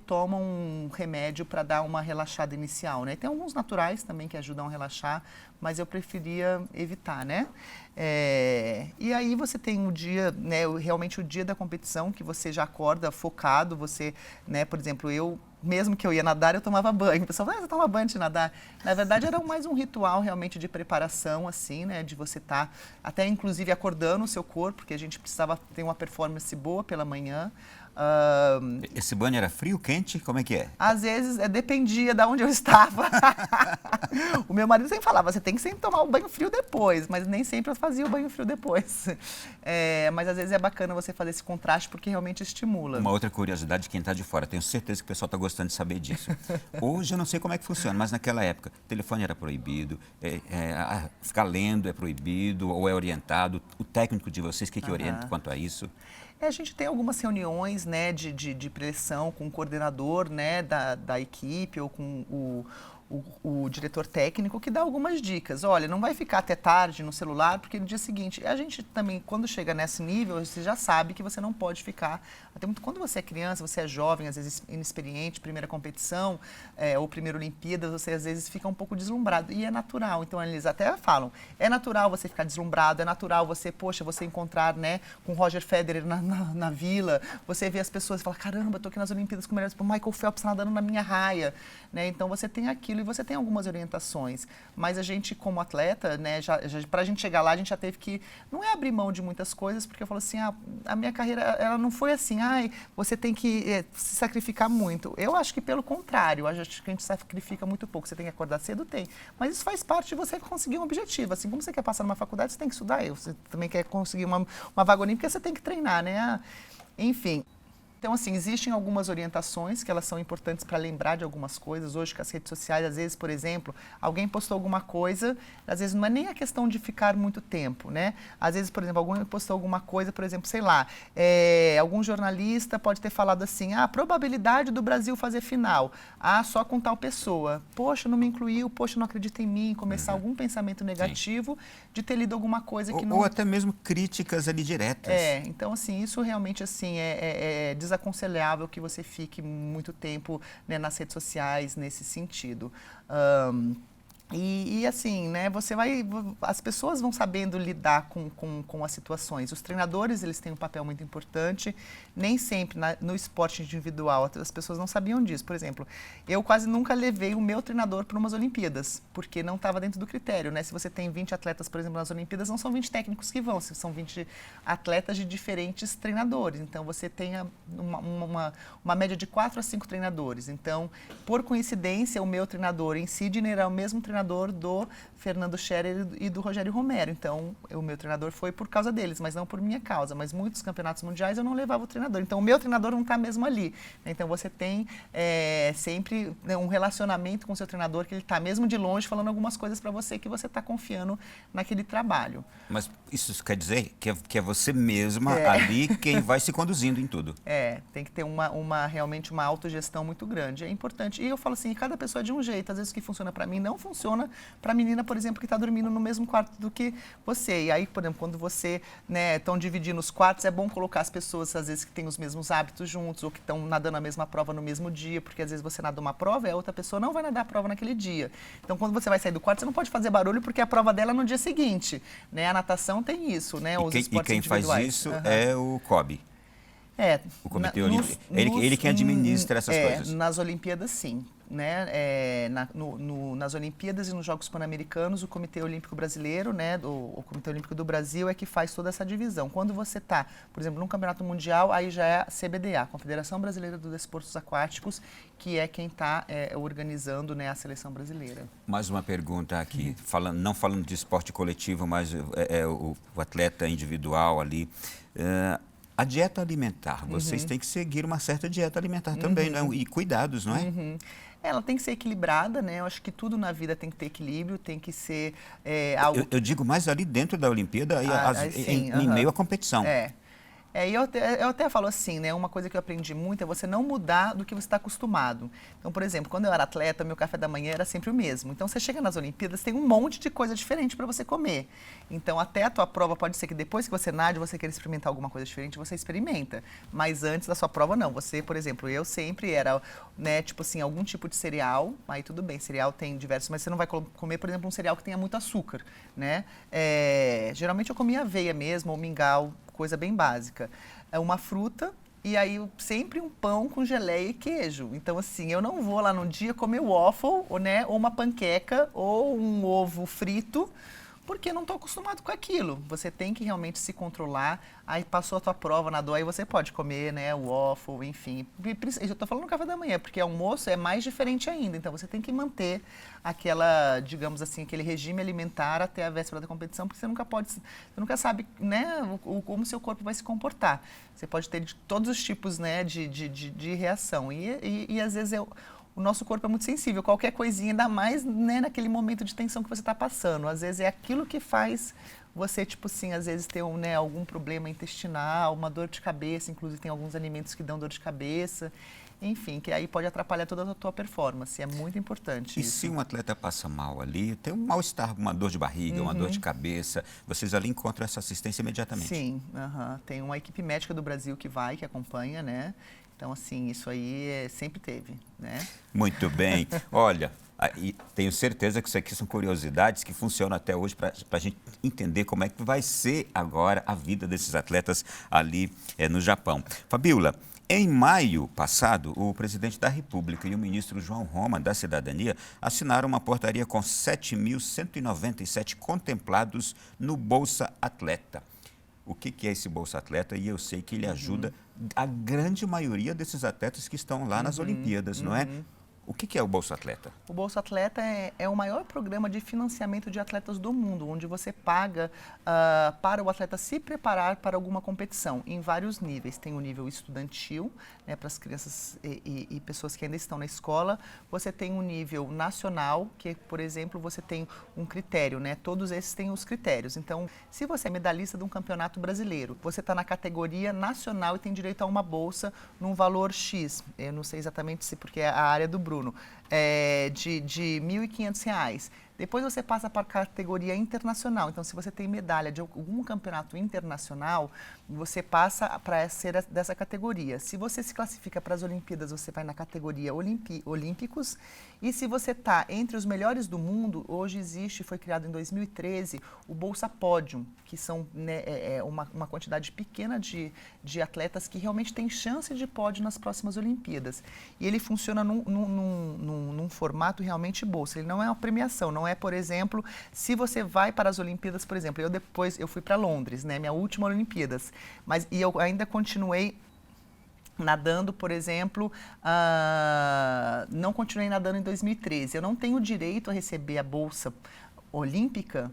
tomam um remédio para dar uma relaxada inicial, né? Tem alguns naturais também que ajudam a relaxar, mas eu preferia evitar, né? E aí você tem o dia, né, realmente o dia da competição, que você já acorda focado, você, né, por exemplo, mesmo que eu ia nadar, eu tomava banho. O pessoal fala, você toma banho de nadar? Na verdade, era mais um ritual realmente de preparação, assim, né? De você estar até, inclusive, acordando o seu corpo, porque a gente precisava ter uma performance boa pela manhã. Esse banho era frio, quente? Como é que é? Às vezes, dependia de onde eu estava. O meu marido sempre falava, você tem que sempre tomar o banho frio depois, mas nem sempre eu fazia o banho frio depois. Mas às vezes é bacana você fazer esse contraste, porque realmente estimula. Uma outra curiosidade de quem está de fora, tenho certeza que o pessoal está gostando de saber disso. Hoje eu não sei como é que funciona, mas naquela época, o telefone era proibido, ficar lendo é proibido ou é orientado. O técnico de vocês, o que orienta quanto a isso? A gente tem algumas reuniões, né, de preleção com o coordenador, né, da equipe ou com o diretor técnico, que dá algumas dicas. Olha, não vai ficar até tarde no celular, porque no dia seguinte, a gente também, quando chega nesse nível, você já sabe que você não pode ficar, até muito quando você é criança, você é jovem, às vezes inexperiente, primeira competição, ou primeira Olimpíada, você às vezes fica um pouco deslumbrado, e é natural. Então, eles até falam, é natural você ficar deslumbrado, é natural você encontrar, né, com Roger Federer na vila, você vê as pessoas e fala, caramba, eu tô aqui nas Olimpíadas com o Michael Phelps nadando na minha raia, né? Então, você tem aquilo e você tem algumas orientações. Mas a gente, como atleta, né, para a gente chegar lá, a gente já teve que, não é abrir mão de muitas coisas, porque eu falo assim, a minha carreira, ela não foi assim, você tem que se sacrificar muito. Eu acho que pelo contrário, eu acho que a gente sacrifica muito pouco. Você tem que acordar cedo, tem. Mas isso faz parte de você conseguir um objetivo. Assim como você quer passar numa faculdade, você tem que estudar. Você também quer conseguir uma vaga olímpica, você tem que treinar, né? Enfim. Então, assim, existem algumas orientações que elas são importantes para lembrar de algumas coisas. Hoje, com as redes sociais, às vezes, por exemplo, alguém postou alguma coisa, às vezes não é nem a questão de ficar muito tempo, né? Às vezes, por exemplo, alguém postou alguma coisa, por exemplo, sei lá, algum jornalista pode ter falado assim, a probabilidade do Brasil fazer final, só com tal pessoa. Poxa, não me incluiu, poxa, não acredita em mim, começar algum pensamento negativo de ter lido alguma coisa que não... Ou até mesmo críticas ali diretas. Então, assim, isso realmente, assim, é desaconselhável que você fique muito tempo, né, nas redes sociais nesse sentido. E assim, né, as pessoas vão sabendo lidar com as situações. Os treinadores, eles têm um papel muito importante, nem sempre no esporte individual, as pessoas não sabiam disso. Por exemplo, eu quase nunca levei o meu treinador para umas Olimpíadas, porque não estava dentro do critério, né? Se você tem 20 atletas, por exemplo, nas Olimpíadas, não são 20 técnicos que vão, são 20 atletas de diferentes treinadores. Então, você tem uma média de 4 a 5 treinadores. Então, por coincidência, o meu treinador em Sydney era o mesmo treinador do Fernando Scherer e do Rogério Romero. Então, o meu treinador foi por causa deles, mas não por minha causa. Mas muitos campeonatos mundiais eu não levava o treinador. Então, o meu treinador não está mesmo ali. Então, você tem sempre, né, um relacionamento com o seu treinador, que ele está mesmo de longe falando algumas coisas para você que você está confiando naquele trabalho. Mas isso quer dizer que é você mesma ali quem vai se conduzindo em tudo. Tem que ter realmente uma autogestão muito grande. É importante. E eu falo assim, cada pessoa é de um jeito. Às vezes o que funciona para mim não funciona para a menina, por exemplo, que está dormindo no mesmo quarto do que você. E aí, por exemplo, quando você, né, estão dividindo os quartos, é bom colocar as pessoas, às vezes, que têm os mesmos hábitos juntos ou que estão nadando a mesma prova no mesmo dia, porque às vezes você nada uma prova e a outra pessoa não vai nadar a prova naquele dia. Então, quando você vai sair do quarto, você não pode fazer barulho porque a prova dela é no dia seguinte, né? A natação tem isso, né? Os esportes quem faz isso é o COB. O Comitê Olímpico. Ele quem administra essas coisas. Nas Olimpíadas, sim. Né? Nas Olimpíadas e nos Jogos Pan-Americanos, o Comitê Olímpico Brasileiro, né, o Comitê Olímpico do Brasil, é que faz toda essa divisão. Quando você está, por exemplo, num campeonato mundial, aí já é a CBDA, Confederação Brasileira dos Desportos Aquáticos, que é quem está organizando, né, a seleção brasileira. Mais uma pergunta aqui, não falando de esporte coletivo, mas o atleta individual ali. A dieta alimentar, vocês têm que seguir uma certa dieta alimentar também, né? E cuidados, não é? Ela tem que ser equilibrada, né? Eu acho que tudo na vida tem que ter equilíbrio, tem que ser algo... Eu digo mais ali dentro da Olimpíada, em meio à competição. E eu até falo assim, né? Uma coisa que eu aprendi muito é você não mudar do que você está acostumado. Então, por exemplo, quando eu era atleta, meu café da manhã era sempre o mesmo. Então, você chega nas Olimpíadas, tem um monte de coisa diferente para você comer. Então, até a tua prova pode ser que depois que você nade, você queira experimentar alguma coisa diferente, você experimenta. Mas antes da sua prova, não. Você, por exemplo, eu sempre era, né, tipo assim, algum tipo de cereal. Aí tudo bem, cereal tem diversos, mas você não vai comer, por exemplo, um cereal que tenha muito açúcar, né? Geralmente eu comia aveia mesmo, ou mingau, coisa bem básica. É uma fruta e aí sempre um pão com geleia e queijo. Então, assim, eu não vou lá no dia comer waffle, né, ou uma panqueca, ou um ovo frito, porque não estou acostumado com aquilo. Você tem que realmente se controlar. Aí passou a tua prova, nadou, aí você pode comer, né, o waffle, enfim. Eu estou falando no café da manhã, porque almoço é mais diferente ainda. Então, você tem que manter aquela, digamos assim, aquele regime alimentar até a véspera da competição, porque você nunca sabe, né, como o seu corpo vai se comportar. Você pode ter todos os tipos, né, de reação. E às vezes o nosso corpo é muito sensível, qualquer coisinha, ainda mais, né, naquele momento de tensão que você está passando. Às vezes é aquilo que faz você, tipo assim, às vezes ter algum problema intestinal, uma dor de cabeça, inclusive tem alguns alimentos que dão dor de cabeça, enfim, que aí pode atrapalhar toda a tua performance, é muito importante isso. E se um atleta passa mal ali, tem um mal-estar, uma dor de barriga, uma dor de cabeça, vocês ali encontram essa assistência imediatamente? Sim, tem uma equipe médica do Brasil que acompanha, né? Então, assim, isso aí sempre teve, né? Muito bem. Olha, e tenho certeza que isso aqui são curiosidades que funcionam até hoje para a gente entender como é que vai ser agora a vida desses atletas ali no Japão. Fabíola, Em maio passado, o presidente da República e o ministro João Roma, da Cidadania, assinaram uma portaria com 7.197 contemplados no Bolsa Atleta. O que é esse Bolsa Atleta? E eu sei que ele ajuda a grande maioria desses atletas que estão lá nas Olimpíadas, não é? O que é o Bolsa Atleta? O Bolsa Atleta é o maior programa de financiamento de atletas do mundo, onde você paga para o atleta se preparar para alguma competição, em vários níveis. Tem o nível estudantil, né, para as crianças e pessoas que ainda estão na escola. Você tem um nível nacional, que, por exemplo, você tem um critério, né? Todos esses têm os critérios. Então, se você é medalhista de um campeonato brasileiro, você está na categoria nacional e tem direito a uma bolsa num valor X. Eu não sei exatamente se, porque é a área do Bruno, de R$ 1.500. Depois você passa para a categoria internacional. Então, se você tem medalha de algum campeonato internacional, você passa para ser dessa categoria. Se você se classifica para as Olimpíadas, você vai na categoria Olímpicos. E se você está entre os melhores do mundo, hoje existe, foi criado em 2013, o Bolsa Pódium, que são, né, uma quantidade pequena de atletas que realmente têm chance de pódio nas próximas Olimpíadas. E ele funciona num formato realmente bolsa. Ele não é uma premiação, não é, por exemplo, se você vai para as Olimpíadas, por exemplo, eu fui para Londres, né, minha última Olimpíadas, e eu ainda continuei nadando, por exemplo, não continuei nadando em 2013. Eu não tenho direito a receber a bolsa olímpica,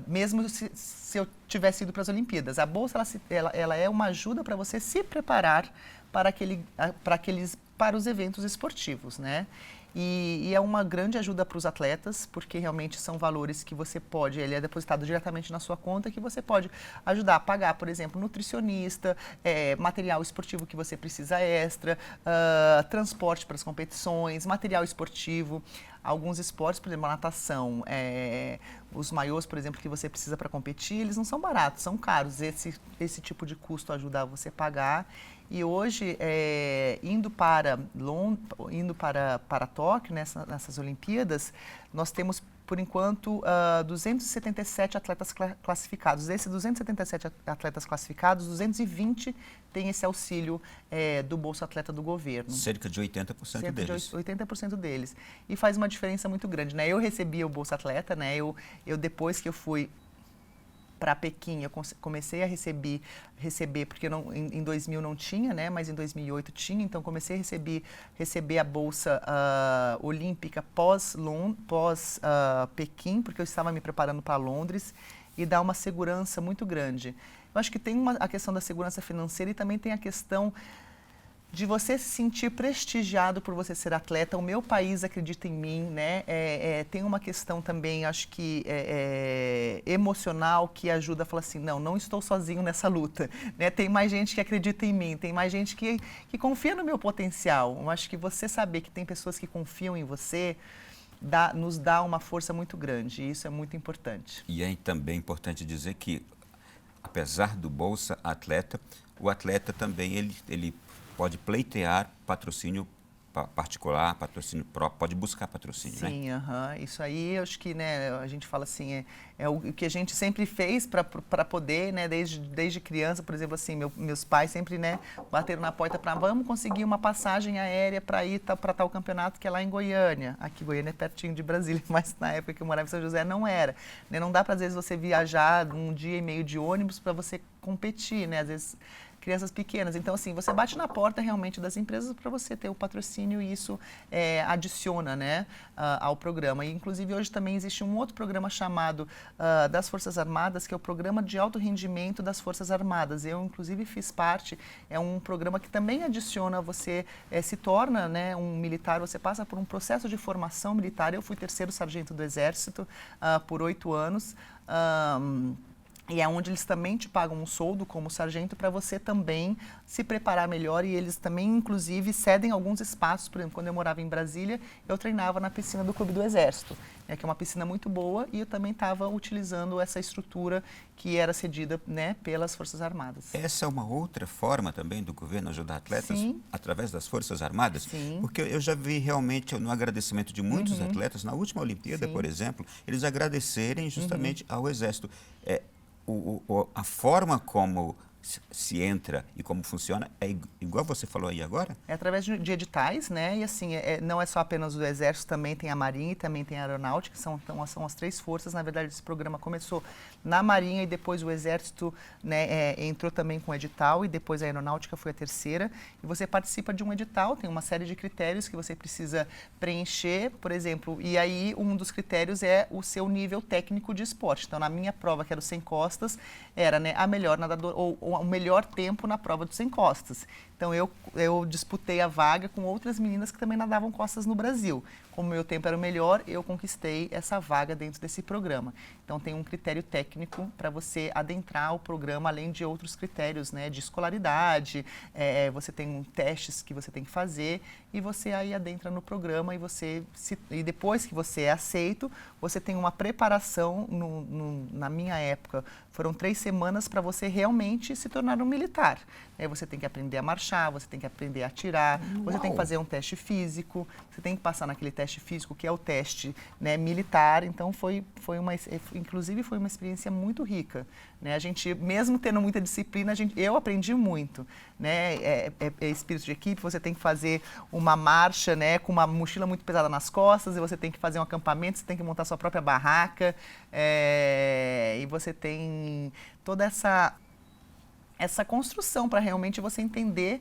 mesmo se eu tivesse ido para as Olimpíadas. A bolsa ela é uma ajuda para você se preparar para os eventos esportivos, né? E é uma grande ajuda para os atletas, porque realmente são valores que você pode, ele é depositado diretamente na sua conta, que você pode ajudar a pagar, por exemplo, nutricionista, material esportivo que você precisa extra, transporte para as competições, material esportivo. Alguns esportes, por exemplo, a natação, os maiôs, por exemplo, que você precisa para competir, eles não são baratos, são caros. Esse tipo de custo ajuda você a pagar. E hoje, indo para Tóquio, nessas Olimpíadas, nós temos, por enquanto, 277 atletas classificados. Desses 277 atletas classificados, 220 têm esse auxílio do Bolsa Atleta do governo. Cerca de 80% deles. 80% deles. E faz uma diferença muito grande, né? Eu recebi o Bolsa Atleta, né? Eu depois que eu fui para Pequim, eu comecei a receber porque em 2000 não tinha, né, mas em 2008 tinha, então comecei a receber a bolsa olímpica pós Pequim, porque eu estava me preparando para Londres, e dá uma segurança muito grande. Eu acho que tem a questão da segurança financeira e também tem a questão de você se sentir prestigiado por você ser atleta. O meu país acredita em mim, né? Tem uma questão também, acho que emocional, que ajuda a falar assim, não estou sozinho nessa luta, né? Tem mais gente que acredita em mim, tem mais gente que confia no meu potencial. Eu acho que você saber que tem pessoas que confiam em você nos dá uma força muito grande, e isso é muito importante. E é também importante dizer que, apesar do Bolsa Atleta, o atleta também ele pode pleitear patrocínio particular, patrocínio próprio, pode buscar patrocínio, né? Sim, isso aí, eu acho que, né, a gente fala assim, é o que a gente sempre fez para poder, né, desde criança, por exemplo, assim, meus pais sempre, né, bateram na porta para vamos conseguir uma passagem aérea para ir para tal campeonato que é lá em Goiânia. Aqui, Goiânia é pertinho de Brasília, mas na época que eu morava em São José não era. Né? Não dá para, às vezes, você viajar um dia e meio de ônibus para você competir, né? Às vezes crianças pequenas. Então, assim, você bate na porta realmente das empresas para você ter o patrocínio e isso adiciona, né, ao programa. E, inclusive, hoje também existe um outro programa chamado das Forças Armadas, que é o Programa de Alto Rendimento das Forças Armadas. Eu, inclusive, fiz parte. É um programa que também adiciona, você se torna, né, um militar, você passa por um processo de formação militar. Eu fui 3º sargento do Exército por 8 anos. E é onde eles também te pagam um soldo como sargento para você também se preparar melhor, e eles também, inclusive, cedem alguns espaços. Por exemplo, quando eu morava em Brasília, eu treinava na piscina do Clube do Exército, né, que é uma piscina muito boa, e eu também estava utilizando essa estrutura que era cedida, né, pelas Forças Armadas. Essa é uma outra forma também do governo ajudar atletas? Sim. Através das Forças Armadas? Sim. Porque eu já vi realmente, no agradecimento de muitos atletas, na última Olimpíada, Sim. por exemplo, eles agradecerem justamente ao Exército. A forma como se entra e como funciona? É igual você falou aí agora? É através de editais, né? E assim, não é só apenas o Exército, também tem a Marinha e também tem a Aeronáutica, então, são as 3 forças. Na verdade, esse programa começou na Marinha e depois o Exército, né, entrou também com o edital e depois a Aeronáutica foi a terceira. E você participa de um edital, tem uma série de critérios que você precisa preencher, por exemplo, e aí um dos critérios é o seu nível técnico de esporte. Então, na minha prova, que era o 100 costas, era, né, a melhor nadadora, ou o melhor tempo na prova dos 100 costas. Então, eu disputei a vaga com outras meninas que também nadavam costas no Brasil. Como o meu tempo era o melhor, eu conquistei essa vaga dentro desse programa. Então, tem um critério técnico para você adentrar o programa, além de outros critérios, né, de escolaridade, você tem testes que você tem que fazer e você aí adentra no programa e depois que você é aceito, você tem uma preparação, na minha época, foram 3 semanas para você realmente se tornar um militar. Você tem que aprender a marchar, você tem que aprender a atirar, você tem que fazer um teste físico, você tem que passar naquele teste físico que é o teste, né, militar. Então inclusive foi uma experiência muito rica, né? A gente, mesmo tendo muita disciplina, eu aprendi muito, né? É espírito de equipe, você tem que fazer uma marcha, né, com uma mochila muito pesada nas costas, e você tem que fazer um acampamento, você tem que montar sua própria barraca, e você tem toda essa construção para realmente você entender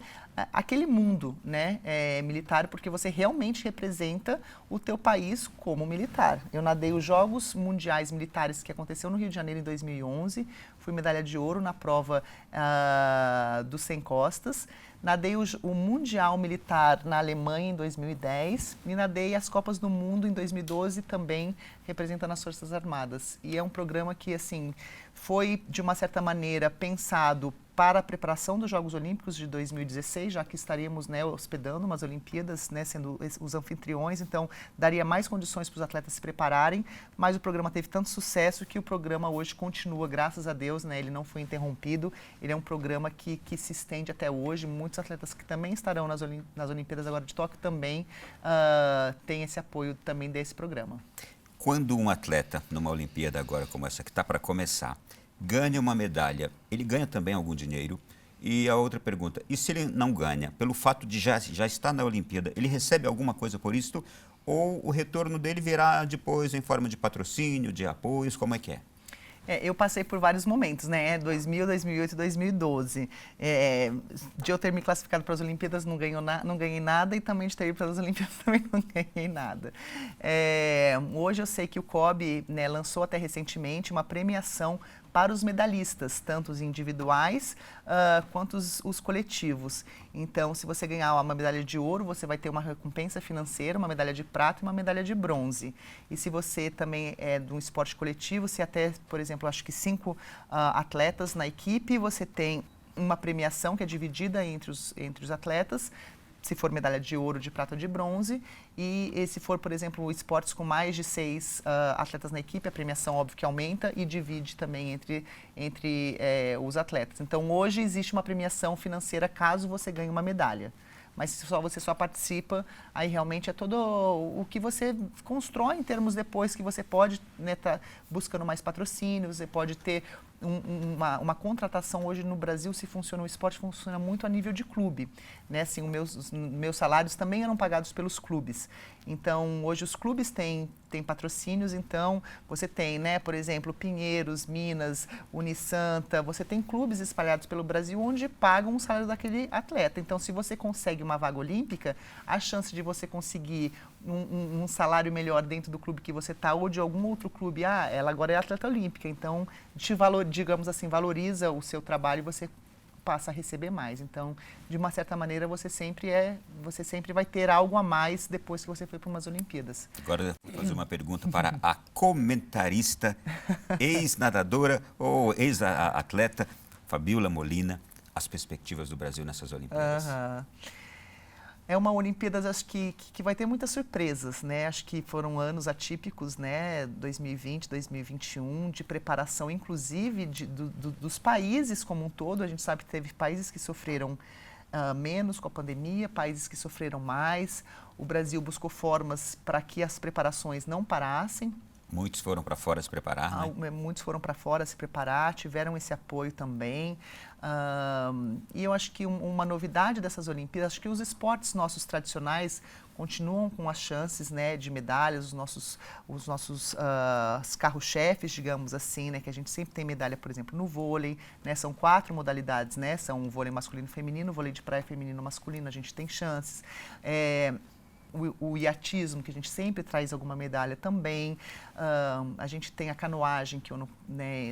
aquele mundo, né, militar, porque você realmente representa o teu país como militar. Eu nadei os Jogos Mundiais Militares que aconteceu no Rio de Janeiro em 2011, fui medalha de ouro na prova dos 100 costas, nadei o Mundial Militar na Alemanha em 2010 e nadei as Copas do Mundo em 2012 também representando as Forças Armadas. E é um programa que, assim, foi de uma certa maneira pensado para a preparação dos Jogos Olímpicos de 2016, já que estaríamos, né, hospedando umas Olimpíadas, né, sendo os anfitriões, então daria mais condições para os atletas se prepararem, mas o programa teve tanto sucesso que o programa hoje continua, graças a Deus, né, ele não foi interrompido, ele é um programa que se estende até hoje, muitos atletas que também estarão nas Olimpíadas agora de Tóquio também têm esse apoio também desse programa. Quando um atleta, numa Olimpíada agora como essa que está para começar, ganha uma medalha, ele ganha também algum dinheiro? E a outra pergunta, e se ele não ganha, pelo fato de já estar na Olimpíada, ele recebe alguma coisa por isso? Ou o retorno dele virá depois em forma de patrocínio, de apoios, como é que é? Eu passei por vários momentos, né? 2000, 2008 e 2012. De eu ter me classificado para as Olimpíadas, não ganhei nada, e também de ter ido para as Olimpíadas, também não ganhei nada. Hoje eu sei que o COB, né, lançou até recentemente uma premiação para os medalhistas, tanto os individuais quanto os coletivos. Então, se você ganhar uma medalha de ouro, você vai ter uma recompensa financeira, uma medalha de prata e uma medalha de bronze. E se você também é de um esporte coletivo, se até, por exemplo, acho que 5 atletas na equipe, você tem uma premiação que é dividida entre os atletas, se for medalha de ouro, de prata ou de bronze, e se for, por exemplo, esportes com mais de 6 atletas na equipe, a premiação, óbvio, que aumenta e divide também entre os atletas. Então, hoje existe uma premiação financeira caso você ganhe uma medalha. Mas se você só participa, aí realmente é todo o que você constrói em termos depois que você pode, né, tá buscando mais patrocínio, você pode ter uma contratação. Hoje no Brasil, se funciona o esporte, funciona muito a nível de clube, né? Assim, os meus salários também eram pagados pelos clubes. Então, hoje os clubes têm patrocínios, então você tem, né, por exemplo, Pinheiros, Minas, Unisanta, você tem clubes espalhados pelo Brasil onde pagam o salário daquele atleta. Então, se você consegue uma vaga olímpica, a chance de você conseguir um salário melhor dentro do clube que você está ou de algum outro clube, ela agora é atleta olímpica, então digamos assim, valoriza o seu trabalho e você passa a receber mais. Então, de uma certa maneira, você sempre vai ter algo a mais depois que você foi para umas Olimpíadas. Agora, eu vou fazer uma pergunta para a comentarista, ex-nadadora ou ex-atleta Fabiola Molina, as perspectivas do Brasil nessas Olimpíadas. É uma Olimpíadas, acho que vai ter muitas surpresas, né? Acho que foram anos atípicos, né? 2020, 2021, de preparação, inclusive, dos países como um todo. A gente sabe que teve países que sofreram menos com a pandemia, países que sofreram mais. O Brasil buscou formas para que as preparações não parassem. Muitos foram para fora se preparar, né? Muitos foram para fora se preparar, tiveram esse apoio também. E eu acho que uma novidade dessas Olimpíadas, acho que os esportes nossos tradicionais continuam com as chances, né, de medalhas, os nossos carro-chefes, digamos assim, né, que a gente sempre tem medalha, por exemplo, no vôlei, né, são 4 modalidades, né, são o vôlei masculino e feminino, o vôlei de praia feminino e masculino, a gente tem chances. O iatismo, que a gente sempre traz alguma medalha também. A gente tem a canoagem, que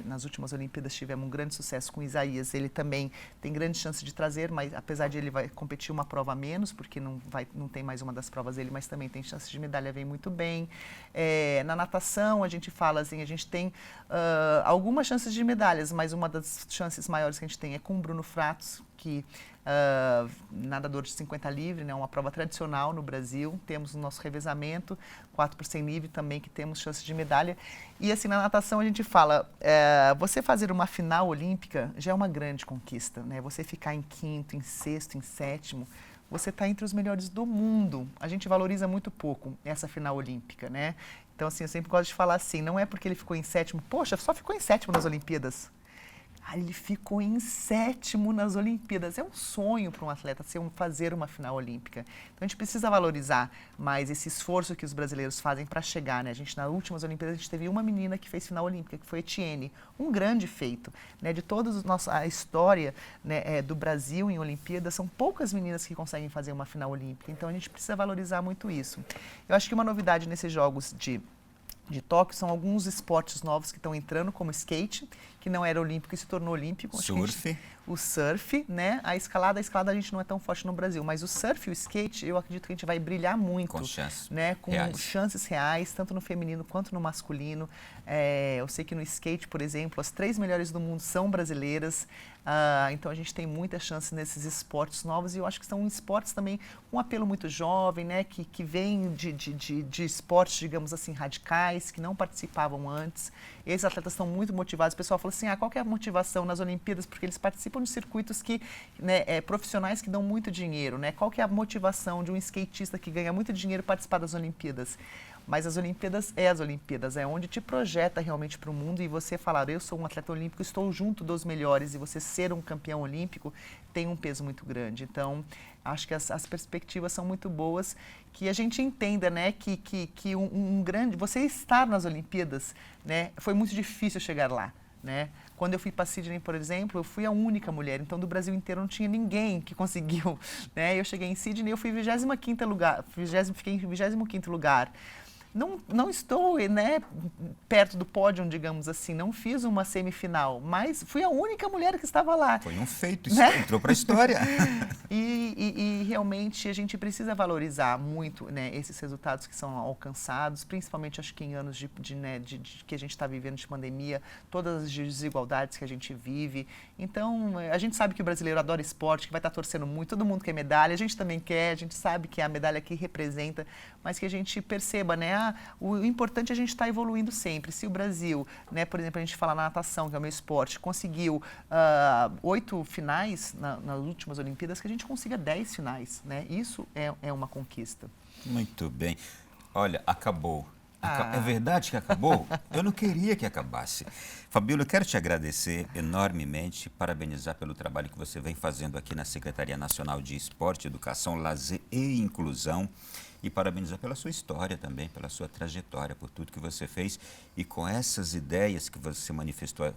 nas últimas Olimpíadas tivemos um grande sucesso com o Isaías. Ele também tem grande chance de trazer, mas apesar de ele vai competir uma prova a menos, porque não tem mais uma das provas dele, mas também tem chance de medalha, vem muito bem. Na natação, a gente fala assim, a gente tem algumas chances de medalhas, mas uma das chances maiores que a gente tem é com o Bruno Fratos, que nadador de 50 livre, né, uma prova tradicional no Brasil. Temos o nosso revezamento, 4 por 100 livre também, que temos chance de medalha. E assim, na natação a gente fala, você fazer uma final olímpica já é uma grande conquista, né? Você ficar em 5º, em 6º, em 7º, você está entre os melhores do mundo. A gente valoriza muito pouco essa final olímpica, né? Então assim, eu sempre gosto de falar assim, não é porque ele ficou em 7º, poxa, só ficou em 7º nas Olimpíadas. Ele ficou em 7º nas Olimpíadas. É um sonho para um atleta fazer uma final olímpica. Então, a gente precisa valorizar mais esse esforço que os brasileiros fazem para chegar, né? Nas últimas Olimpíadas, a gente teve uma menina que fez final olímpica, que foi Etienne. Um grande feito, né? De toda a história, né, do Brasil em Olimpíadas, são poucas meninas que conseguem fazer uma final olímpica. Então, a gente precisa valorizar muito isso. Eu acho que uma novidade nesses Jogos de Tóquio são alguns esportes novos que estão entrando, como skate, que não era olímpico e se tornou olímpico. Surf. O surf, né? A escalada a gente não é tão forte no Brasil, mas o surf e o skate, eu acredito que a gente vai brilhar muito. Com chances, né? Com reais. chances reais, tanto no feminino quanto no masculino. Eu sei que no skate, por exemplo, as 3 melhores do mundo são brasileiras. Então a gente tem muita chance nesses esportes novos e eu acho que são esportes também com um apelo muito jovem, né? Que vem de esportes, digamos assim, radicais, que não participavam antes. Esses atletas estão muito motivados. O pessoal fala assim, qual que é a motivação nas Olimpíadas? Porque eles participam de circuitos profissionais que dão muito dinheiro, né? Qual que é a motivação de um skatista que ganha muito dinheiro participar das Olimpíadas? Mas as Olimpíadas, é onde te projeta realmente para o mundo e você falar, eu sou um atleta olímpico, estou junto dos melhores e você ser um campeão olímpico tem um peso muito grande. Então, acho que as perspectivas são muito boas, que a gente entenda, né, que você estar nas Olimpíadas, né, foi muito difícil chegar lá, né? Quando eu fui para Sydney, por exemplo, eu fui a única mulher, então do Brasil inteiro não tinha ninguém que conseguiu, né? Eu cheguei em Sydney, eu fui em 25º lugar, fiquei em 25º lugar. Não estou, né, perto do pódio, digamos assim, não fiz uma semifinal, mas fui a única mulher que estava lá. Foi um feito, isso, né? Entrou para a história. E realmente a gente precisa valorizar muito, né, esses resultados que são alcançados, principalmente acho que em anos que a gente está vivendo de pandemia, todas as desigualdades que a gente vive. Então, a gente sabe que o brasileiro adora esporte, que vai estar torcendo muito, todo mundo quer medalha, a gente também quer, a gente sabe que é a medalha que representa, mas que a gente perceba, né, o importante é a gente estar evoluindo sempre. Se o Brasil, né, por exemplo, a gente fala na natação, que é o meu esporte, conseguiu 8 finais nas últimas Olimpíadas, que a gente consiga 10 finais, né? Isso é uma conquista. Muito bem. Olha, acabou. É verdade que acabou? Eu não queria que acabasse. Fabíola, eu quero te agradecer enormemente, parabenizar pelo trabalho que você vem fazendo aqui na Secretaria Nacional de Esporte, Educação, Lazer e Inclusão. E parabenizar pela sua história também, pela sua trajetória, por tudo que você fez e com essas ideias que você manifestou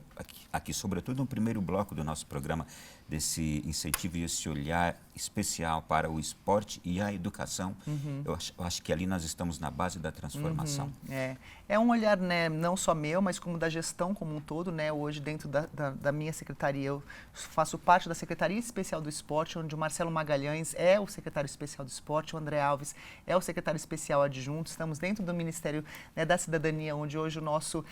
aqui, sobretudo no primeiro bloco do nosso programa, desse incentivo e esse olhar especial para o esporte e a educação. Eu acho que ali nós estamos na base da transformação. É um olhar, né, não só meu, mas como da gestão como um todo, né? Hoje, dentro da minha secretaria, eu faço parte da Secretaria Especial do Esporte, onde o Marcelo Magalhães é o secretário especial do esporte, o André Alves é o secretário especial adjunto. Estamos dentro do Ministério, né, da Cidadania, onde hoje o nosso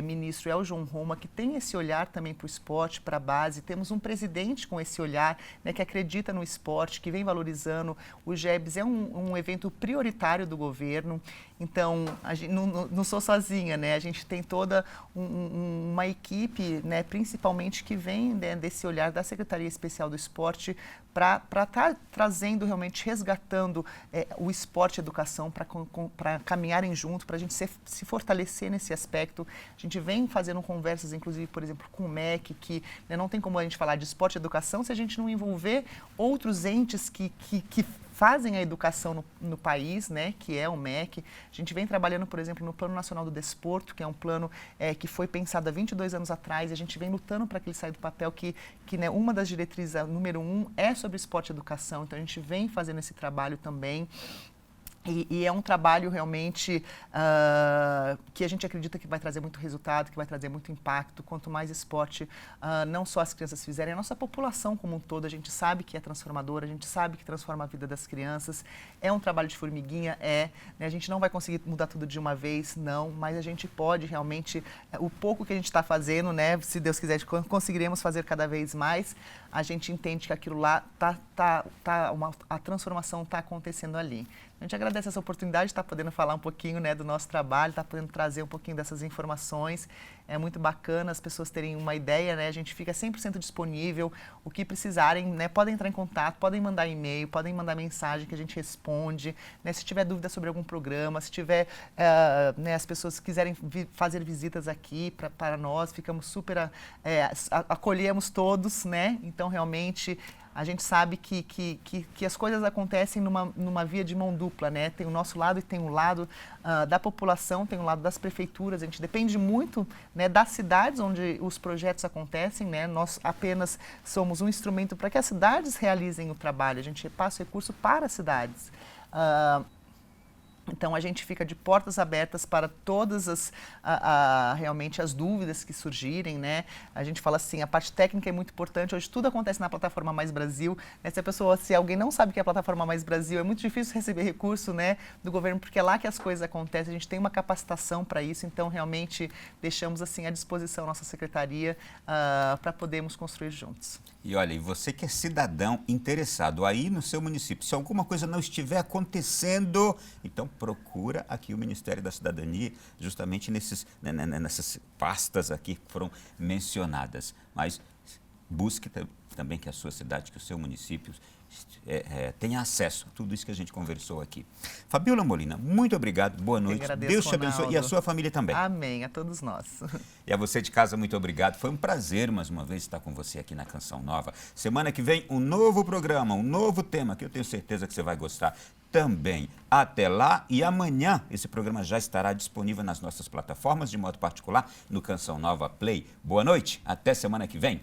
ministro é o João Roma, que tem esse olhar também para o esporte, para a base. Temos um presidente com esse olhar, né, que acredita no esporte, que vem valorizando. O GEBS é um evento prioritário do governo. Então, não sou sozinha, né? A gente tem toda uma equipe, né, principalmente que vem, né, desse olhar da Secretaria Especial do Esporte para estar trazendo, realmente resgatando o esporte esporte e educação para caminharem junto, para a gente se fortalecer nesse aspecto. A gente vem fazendo conversas, inclusive, por exemplo, com o MEC, que, né, não tem como a gente falar de esporte e educação se a gente não envolver outros entes que fazem a educação no país, né, que é o MEC. A gente vem trabalhando, por exemplo, no Plano Nacional do Desporto, que é um plano que foi pensado há 22 anos atrás, e a gente vem lutando para que ele saia do papel, que né, uma das diretrizes, a número 1, é sobre esporte e educação, então a gente vem fazendo esse trabalho também. E é um trabalho realmente que a gente acredita que vai trazer muito resultado, que vai trazer muito impacto. Quanto mais esporte, não só as crianças fizerem, a nossa população como um todo, a gente sabe que é transformadora, a gente sabe que transforma a vida das crianças. É um trabalho de formiguinha, né? A gente não vai conseguir mudar tudo de uma vez, não, mas a gente pode realmente, o pouco que a gente está fazendo, né? Se Deus quiser, conseguiremos fazer cada vez mais. A gente entende que aquilo lá, a transformação está acontecendo ali. A gente agradece essa oportunidade de estar podendo falar um pouquinho, né, do nosso trabalho, estar podendo trazer um pouquinho dessas informações. É muito bacana as pessoas terem uma ideia, né? A gente fica 100% disponível. O que precisarem, né, podem entrar em contato, podem mandar e-mail, podem mandar mensagem que a gente responde. Né? Se tiver dúvida sobre algum programa, se tiver, né, as pessoas quiserem fazer visitas aqui para nós, ficamos super, acolhemos todos, né? Então, realmente, a gente sabe que as coisas acontecem numa via de mão dupla, né? Tem o nosso lado e tem o lado da população, tem o lado das prefeituras. A gente depende muito, né, das cidades onde os projetos acontecem, né? Nós apenas somos um instrumento para que as cidades realizem o trabalho. A gente passa o recurso para as cidades. Então, a gente fica de portas abertas para todas realmente as dúvidas que surgirem, né? A gente fala assim, a parte técnica é muito importante, hoje tudo acontece na Plataforma Mais Brasil, né? Se alguém não sabe o que é a Plataforma Mais Brasil, é muito difícil receber recurso, né, do governo, porque é lá que as coisas acontecem, a gente tem uma capacitação para isso, então realmente deixamos assim à disposição a nossa secretaria para podermos construir juntos. E olha, e você que é cidadão interessado aí no seu município, se alguma coisa não estiver acontecendo, então procura aqui o Ministério da Cidadania, justamente nessas pastas aqui que foram mencionadas. Mas busque também que a sua cidade, que o seu município tenha acesso a tudo isso que a gente conversou aqui. Fabiola Molina, muito obrigado, boa noite. Deus te abençoe e a sua família também. Amém, a todos nós. E a você de casa, muito obrigado. Foi um prazer, mais uma vez, estar com você aqui na Canção Nova. Semana que vem, um novo programa, um novo tema, que eu tenho certeza que você vai gostar também. Até lá, e amanhã esse programa já estará disponível nas nossas plataformas, de modo particular, no Canção Nova Play. Boa noite, até semana que vem.